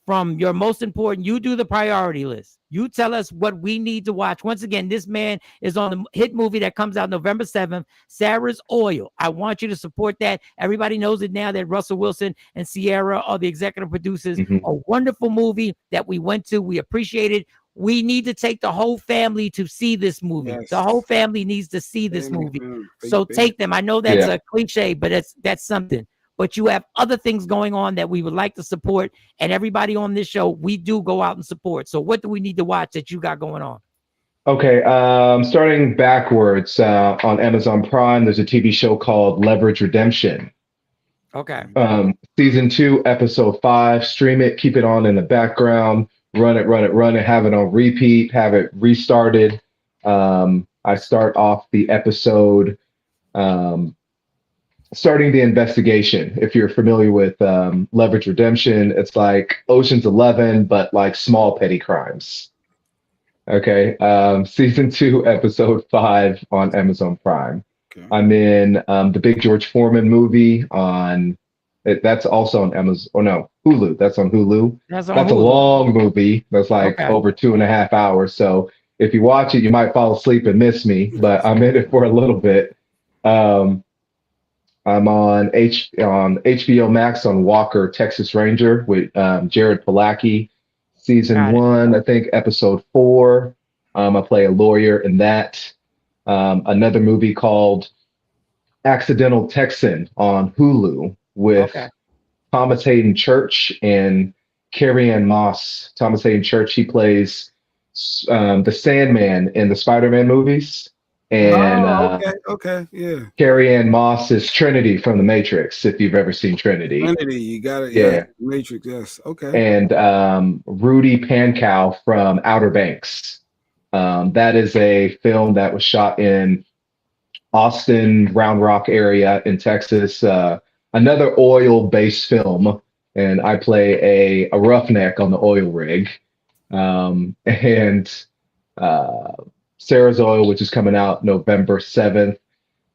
from your most important. You do the priority list. You tell us what we need to watch. Once again, this man is on the hit movie that comes out November 7th, Sarah's Oil. I want you to support that. Everybody knows it now that Russell Wilson and Sierra are the executive producers. A wonderful movie that we went to. We appreciate it. We need to take the whole family to see this movie. Yes. The whole family needs to see this movie. So take them. I know that's a cliche, but that's something. But you have other things going on that we would like to support. And everybody on this show, we do go out and support. So what do we need to watch that you got going on? Okay, starting backwards, on Amazon Prime, there's a TV show called Leverage Redemption. Okay. Season 2, episode 5. Stream it, keep it on in the background, run it, have it on repeat, have it restarted. I start off the episode starting the investigation. If you're familiar with Leverage Redemption, it's like Ocean's 11, but like small petty crimes. Okay. Season 2, episode 5 on Amazon Prime. Okay. I'm in the Big George Foreman movie on That's also on Amazon. Oh no, Hulu. That's on Hulu. That's on That's a Hulu. long movie. That's like Okay. over 2.5 hours. So if you watch it, you might fall asleep and miss me. But I'm in it for a little bit. Um, I'm on HBO Max on Walker, Texas Ranger with Jared Padalecki, season Got it. 1, I think episode 4. I play a lawyer in that. Another movie called Accidental Texan on Hulu with Okay. Thomas Hayden Church and Carrie Ann Moss. Thomas Hayden Church, he plays the Sandman in the Spider-Man movies. And okay, yeah. Carrie Ann Moss is Trinity from The Matrix, if you've ever seen Trinity. Trinity, you got it. Yeah. Yeah. Matrix, yes. Okay. And Rudy Pankow from Outer Banks. That is a film that was shot in Austin, Round Rock area in Texas. Another oil-based film, and I play a roughneck on the oil rig. And Sarah's Oil, which is coming out November 7th.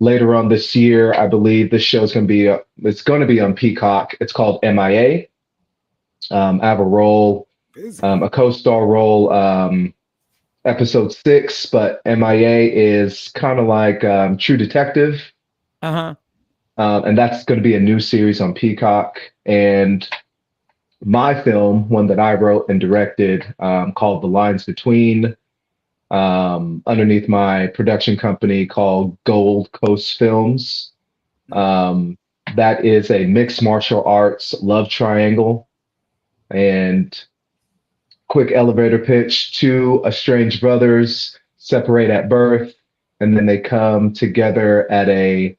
Later on this year, I believe this show's going to be it's going to be on Peacock. It's called MIA. I have a role, a co-star role, episode 6, but MIA is kind of like True Detective. Uh-huh. And that's going to be a new series on Peacock. And my film, one that I wrote and directed, called The Lines Between, underneath my production company called Gold Coast Films. That is a mixed martial arts love triangle. And quick elevator pitch: two estranged brothers separate at birth, and then they come together at an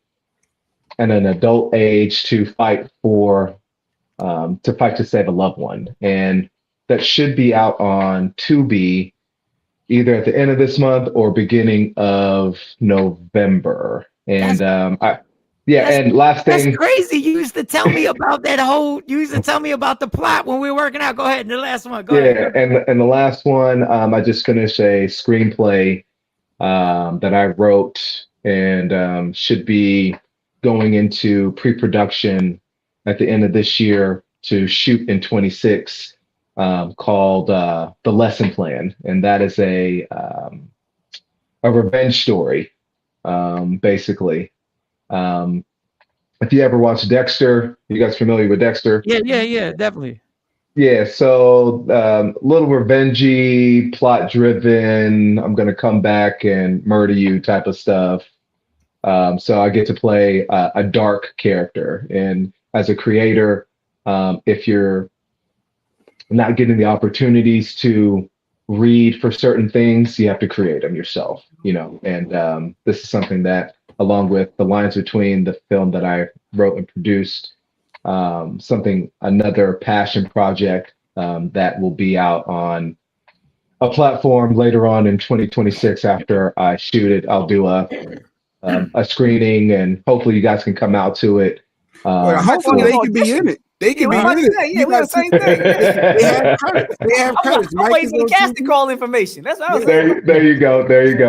adult age to fight to save a loved one. And that should be out on Tubi either at the end of this month or beginning of November. And and last thing. That's crazy. You used to tell me about you used to tell me about the plot when we were working out. Go ahead. The last one. Go ahead. And the last one, I just finished a screenplay that I wrote and should be going into pre-production at the end of this year to shoot in 26, called The Lesson Plan. And that is a revenge story, basically. If you ever watched Dexter, you guys familiar with Dexter? Yeah, definitely. Yeah, so little revengey, plot driven, I'm gonna come back and murder you type of stuff. So I get to play a dark character, and as a creator, if you're not getting the opportunities to read for certain things, you have to create them yourself, and this is something that, along with The Lines Between, the film that I wrote and produced, another passion project that will be out on a platform later on in 2026. After I shoot it, I'll do a screening, and hopefully you guys can come out to it. Hopefully they could be in it. They can be in it. Yeah, we have the same thing. They have credits. They have credits. I'm waiting for the casting call information. That's what I was saying. There you go. Maybe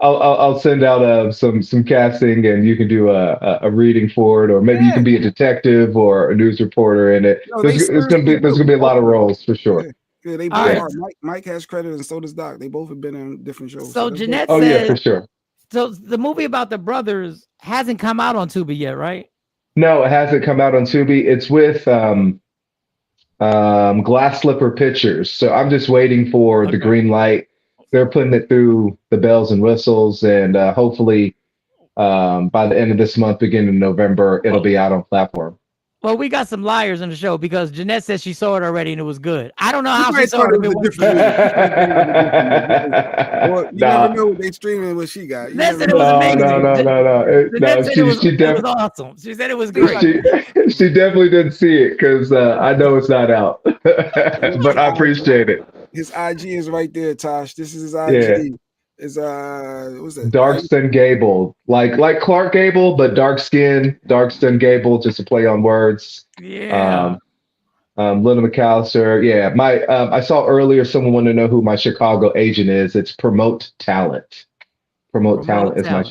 I'll send out some casting, and you can do a reading for it, or maybe you can be a detective or a news reporter in it. There's gonna be a lot of roles for sure. Yeah, they both are. Mike has credit, and so does Doc. They both have been in different shows. So Jeanette said, yeah, for sure. So the movie about the brothers hasn't come out on Tubi yet, right? No, it hasn't come out on Tubi. It's with Glass Slipper Pictures. So I'm just waiting for the green light. They're putting it through the bells and whistles, and hopefully by the end of this month, beginning of November, it'll be out on platform. Well, we got some liars on the show because Jeanette said she saw it already and it was good. I don't know how she saw it. You never know what they streaming, what she got. Jeanette said it was amazing. No. She it was awesome. She said it was great. She definitely didn't see it because I know it's not out, but I appreciate it. His IG is right there, Tosh. This is his IG. Is what's that? Darkston Gable, like Clark Gable, but dark skin. Darkston Gable, just a play on words. Yeah. Linda McAllister. Yeah. I saw earlier someone wanted to know who my Chicago agent is. It's Promote Talent. Promote Talent is my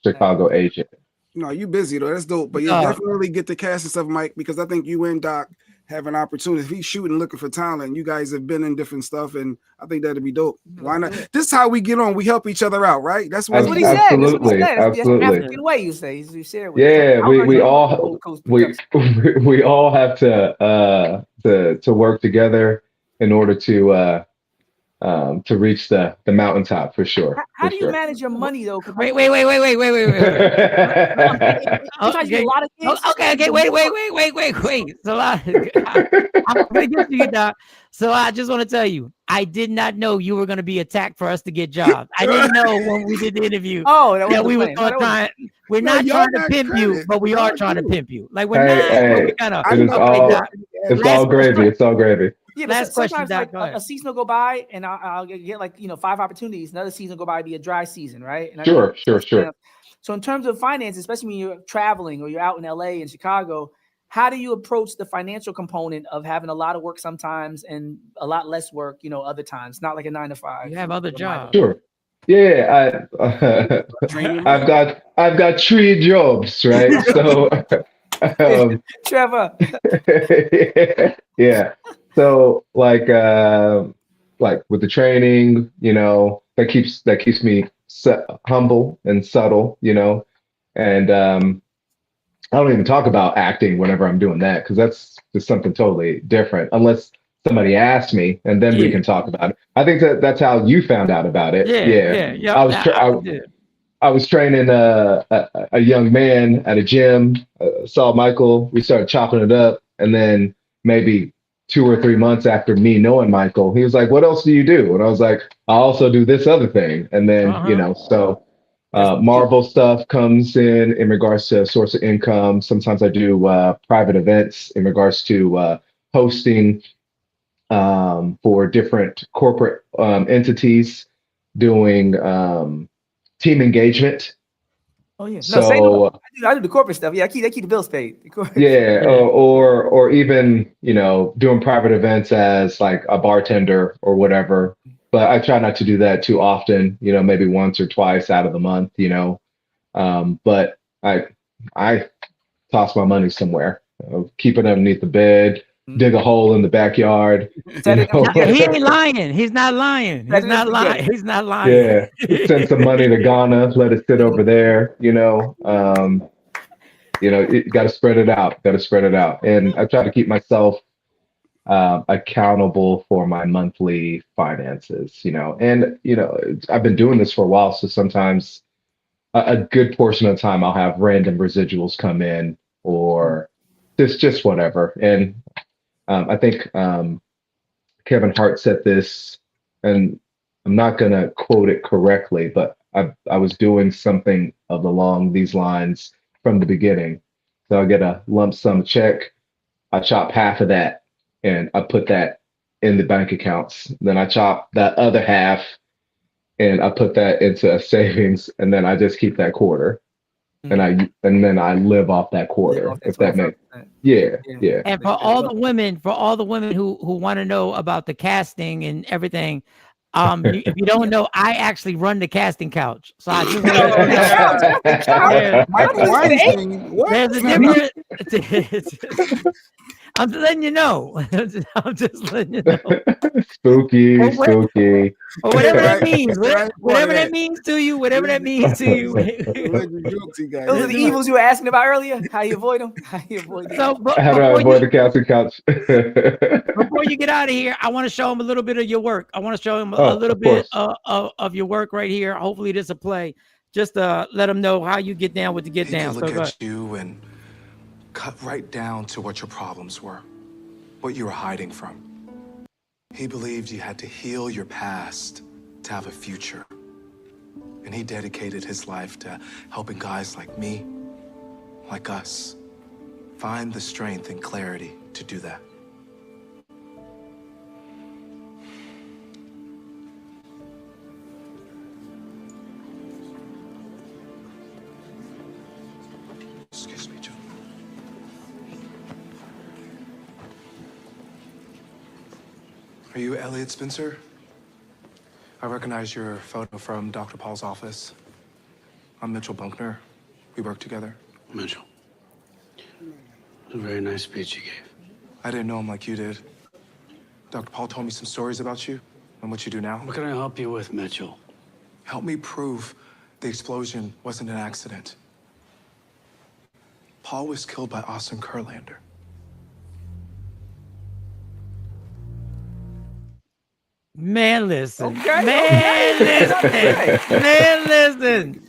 Chicago agent. No, you busy though. That's dope. But yeah, definitely get the casting stuff, Mike, because I think you and Doc have an opportunity. If he's shooting, looking for talent, you guys have been in different stuff, and I think that'd be dope. Why not? This is how we get on. We help each other out, right? That's what he said. Absolutely, absolutely. African way, you say. You share with yeah, we all we all have to work together in order to reach the mountaintop for sure. How do you manage your money though? Wait. Okay, wait. So I'm gonna get to you, Doc. So I just want to tell you, I did not know you were going to be attacked for us to get jobs. I didn't know when we did the interview. That we were going to try. We're not trying to pimp you, but we are trying to pimp you. Like we're not. We kind of. It's all gravy. It's all gravy. Yeah, last question, Doc, like a season will go by and I'll get like 5 opportunities. Another season will go by, be a dry season, right? And sure. So in terms of finance, especially when you're traveling or you're out in LA and Chicago, how do you approach the financial component of having a lot of work sometimes and a lot less work, other times? Not like a 9 to 5. You have other jobs. Sure. Yeah, I've got 3 jobs, right? So, Trevor. yeah. So like with the training, that keeps me humble and subtle, and I don't even talk about acting whenever I'm doing that because that's just something totally different. Unless somebody asks me, and then we can talk about it. I think that's how you found out about it. Yeah. I was training a young man at a gym. Saw Michael. We started chopping it up, and then maybe 2 or 3 months after me knowing Michael, he was like, "What else do you do?" And I was like, "I also do this other thing." And then so Marvel stuff comes in regards to source of income. Sometimes I do private events in regards to hosting for different corporate entities, doing team engagement. Oh yeah. No, say no. I do the corporate stuff. Yeah, they keep the bills paid. Yeah, or even doing private events as like a bartender or whatever. But I try not to do that too often. Maybe once or twice out of the month. But I toss my money somewhere. Keep it underneath the bed. Dig a hole in the backyard. He ain't lying. He's not lying. He's not lying. He's not lying. Yeah. Send some money to Ghana. Let it sit over there. You got to spread it out. And I try to keep myself accountable for my monthly finances. And I've been doing this for a while, so sometimes a good portion of the time I'll have random residuals come in or just whatever. And I think Kevin Hart said this, and I'm not going to quote it correctly, but I was doing something along these lines from the beginning. So I get a lump sum check. I chop half of that and I put that in the bank accounts. Then I chop that other half and I put that into a savings, and then I just keep that quarter. And then I live off that quarter, if that makes yeah. And for all the women who want to know about the casting and everything, if you don't know, I actually run the casting couch. So I just there's a difference. I'm just letting you know. I'm just letting you know. Spooky. Or whatever that means. Whatever that means to you. Those are the evils you were asking about earlier. How you avoid them? How do I avoid the casting couch? Before you get out of here, I want to show them a little bit of your work. I want to show them a little bit of your work right here. Hopefully this will play. Just let them know how you get down with the get down. Look at you and cut right down to what your problems were, what you were hiding from. He believed you had to heal your past to have a future. And he dedicated his life to helping guys like me, like us, find the strength and clarity to do that. Excuse me, Joe. Are you Elliot Spencer? I recognize your photo from Dr. Paul's office. I'm Mitchell Bunkner. We work together. Mitchell, it was a very nice speech you gave. I didn't know him like you did. Dr. Paul told me some stories about you and what you do now. What can I help you with, Mitchell? Help me prove the explosion wasn't an accident. Paul was killed by Austin Kurlander. Man, listen. Okay, Man, listen. Man, listen.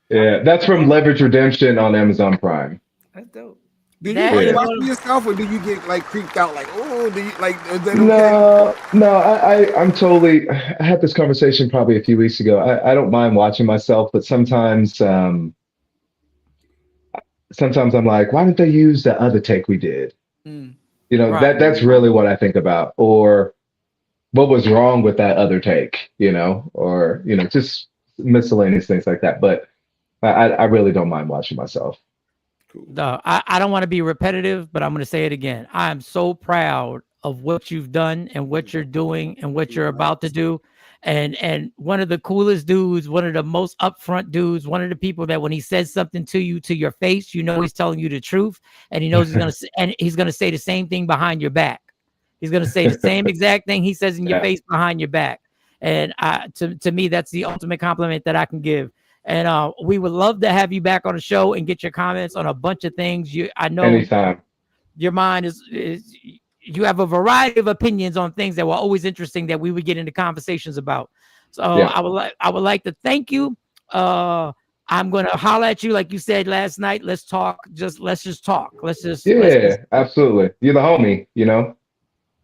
Yeah, that's from Leverage Redemption on Amazon Prime. That's dope. Did That you watch is it one- by yourself, or do you get like creeped out? Like, oh, do you like? Is that okay? No, I'm totally. I had this conversation probably a few weeks ago. I don't mind watching myself, but sometimes I'm like, why didn't they use the other take we did? Mm. You know, Right. that's really what I think about. Or what was wrong with that other take, or, just miscellaneous things like that. But I really don't mind watching myself. No, I don't want to be repetitive, but I'm going to say it again. I am so proud of what you've done and what you're doing and what you're about to do. And one of the coolest dudes, one of the most upfront dudes, one of the people that when he says something to you to your face, he's telling you the truth, and he knows he's gonna say the same thing behind your back. He's gonna say the same exact thing he says in your face behind your back. And to me, that's the ultimate compliment that I can give. And we would love to have you back on the show and get your comments on a bunch of things. I know Anytime. your mind is you have a variety of opinions on things that were always interesting that we would get into conversations about. So Yeah. I would like to thank you. I'm gonna holler at you like you said last night. Let's talk. Let's just talk. Yeah, absolutely. You're the homie,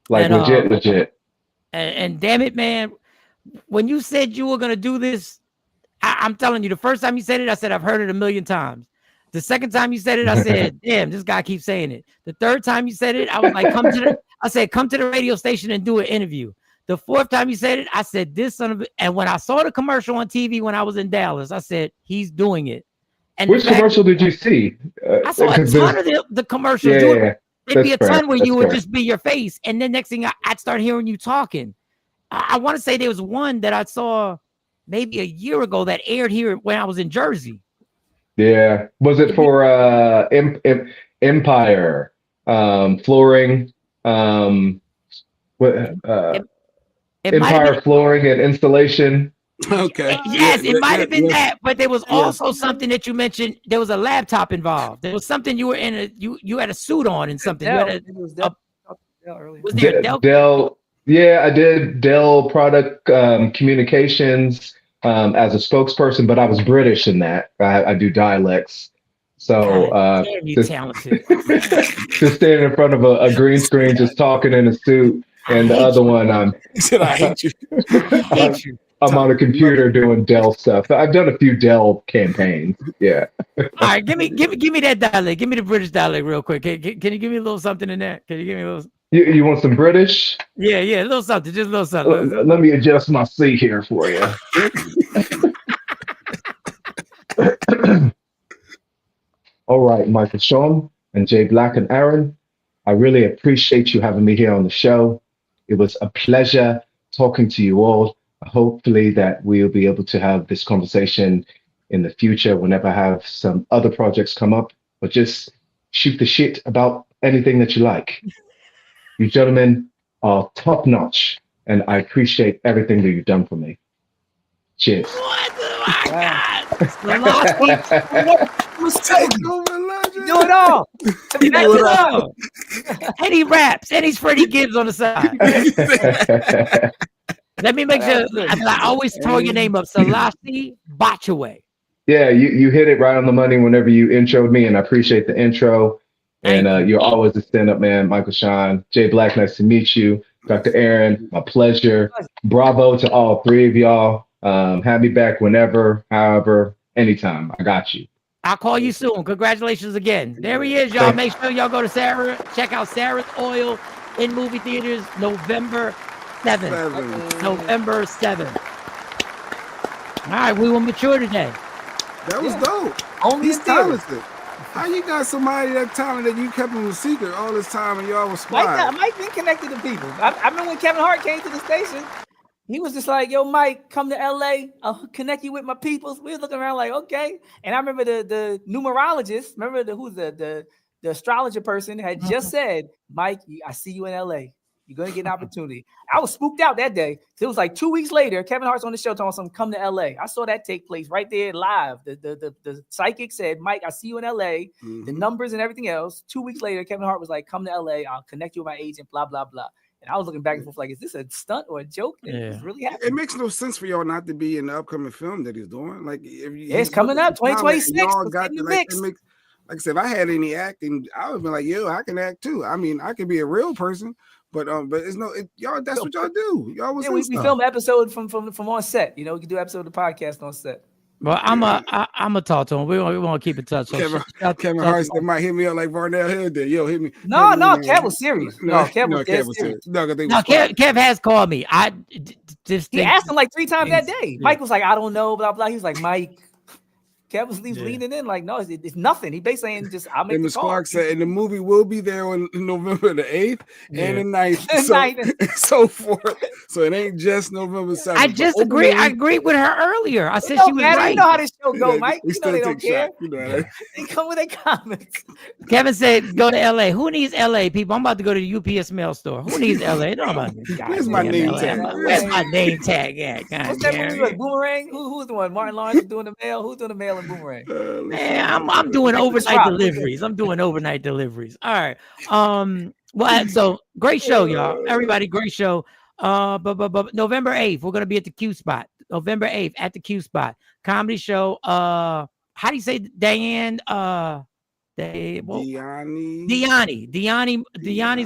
like legit. And damn it, man, when you said you were gonna do this, I'm telling you, the first time you said it, I said I've heard it a million times. The second time you said it, I said, damn, this guy keeps saying it. The third time you said it, I was like, come to the radio station and do an interview. The fourth time you said it, I said, this son of a... And when I saw the commercial on TV when I was in Dallas, I said, he's doing it. And Which commercial did you see? I saw a ton of the commercials. Yeah, There'd be a that's ton fair. where That's you would fair. just be your face. And then next thing I'd start hearing you talking. I want to say there was one that I saw maybe a year ago that aired here when I was in Jersey. Yeah. Was it for Empire flooring? Empire flooring and installation. Okay. Yes, it might have been that, but there was also something that you mentioned. There was a laptop involved. There was something you were in you had a suit on and something. Was Dell earlier. Was there a Dell? Dell. Yeah, I did Dell product communications as a spokesperson, but I was British in that. I do dialects. So damn, you talented. just standing in front of a green screen, just talking in a suit, and the other one, He said, I hate you. I hate you. I'm on a computer doing Dell stuff. I've done a few Dell campaigns. Yeah. All right, give me that dialect. Give me the British dialect real quick. Can you give me a little something in there? Can you give me a little? You want some British? Yeah, a little something, just a little something. Let me adjust my seat here for you. All right, Michael Sean and Jay Black and Aaron, I really appreciate you having me here on the show. It was a pleasure talking to you all. Hopefully that we'll be able to have this conversation in the future whenever I have some other projects come up, or just shoot the shit about anything that you like. You gentlemen are top notch, and I appreciate everything that you've done for me. Cheers. What? Oh my God. Do it all. And he raps, and he's Freddie Gibbs on the side. Let me make sure. I always throw your name up, Selase Botchway. Yeah, you hit it right on the money whenever you introed me, and I appreciate the intro. And you're always a stand-up man, Michael Sean. Jay Black, nice to meet you. Dr. Aaron, my pleasure. Bravo to all three of y'all. Have me back whenever, however, anytime. I got you. I'll call you soon. Congratulations again. There he is, y'all. Make sure y'all go to Sarah. Check out Sarah's Oil in movie theaters November 7th. November 7th. All right, we will mature today. That was dope. He's talented. How you got somebody that talented that you kept him a secret all this time and y'all was spies? Mike been connected to people. I remember when Kevin Hart came to the station. He was just like, yo, Mike, come to LA. I'll connect you with my peoples. We were looking around like, okay. And I remember the numerologist, remember the astrologer person had just said, Mike, I see you in LA. You're going to get an opportunity. I was spooked out that day. It was like 2 weeks later, Kevin Hart's on the show talking something, come to LA. I saw that take place right there live. The psychic said, Mike, I see you in LA. The numbers and everything else. 2 weeks later, Kevin Hart was like, come to LA. I'll connect you with my agent, blah, blah, blah. And I was looking back and forth like, is this a stunt or a joke? And it was really happening. It makes no sense for y'all not to be in the upcoming film that he's doing. Like, it's coming up, 2026. Y'all got the, like I said, if I had any acting, I would be like, yo, I can act too. I mean, I could be a real person. But it's y'all. That's what y'all do. Y'all was we film episode from on set. You know, we can do episode of the podcast on set. Well, I'm a talk to him. We want to keep in touch. So Kevin Hart might hit me up like Varnell Hill did. Yo, hit me. No, Kev was serious. Kev was dead serious. Kev has called me. He asked him like 3 times that day. Yeah. Mike was like, I don't know, blah blah. He was like, Mike. Kev was leaning in like, no, it's nothing. He basically saying just I'll make the Ms. call. Clark said, and the movie will be there on November the 8th and the 9th, and so forth. So it ain't just November 7th. I just agree. I agreed with her earlier. I said she was right. You know how this show go, Mike. You know they don't care. They come with their comments. Kevin said, go to LA. Who needs LA, people? I'm about to go to the UPS mail store. Who needs LA? Where's my name tag? Where's my name tag at? What's that movie with Boomerang? Who's the one? Martin Lawrence doing the mail? Who's doing the mail? Boomerang. Man, I'm doing overnight deliveries. I'm doing overnight deliveries. All right. Well, so great show, y'all. Everybody, great show. But November 8th, we're gonna be at the Q Spot. November 8th at the Q Spot. Comedy show. How do you say Diane? Deani's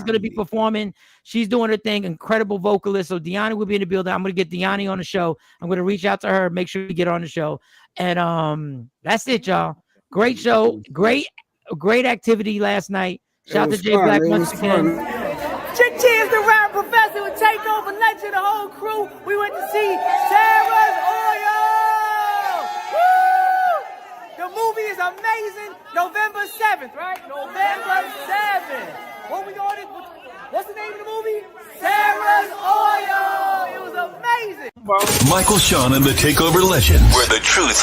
gonna be performing. She's doing her thing, incredible vocalist. So Deani will be in the building. I'm gonna get Deani on the show. I'm gonna reach out to her, make sure we get on the show. And that's it, y'all. Great show, great activity last night. Shout out to Jay Black once again. Cheers to Rap Professor with Takeover Legend, the whole crew. We went to see Sarah's Oil. Woo! The movie is amazing. November 7th, right? November 7th. What we going to? What's the name of the movie? Sarah's Oil. It was amazing. Michael Sean and the Takeover Legend, where the truth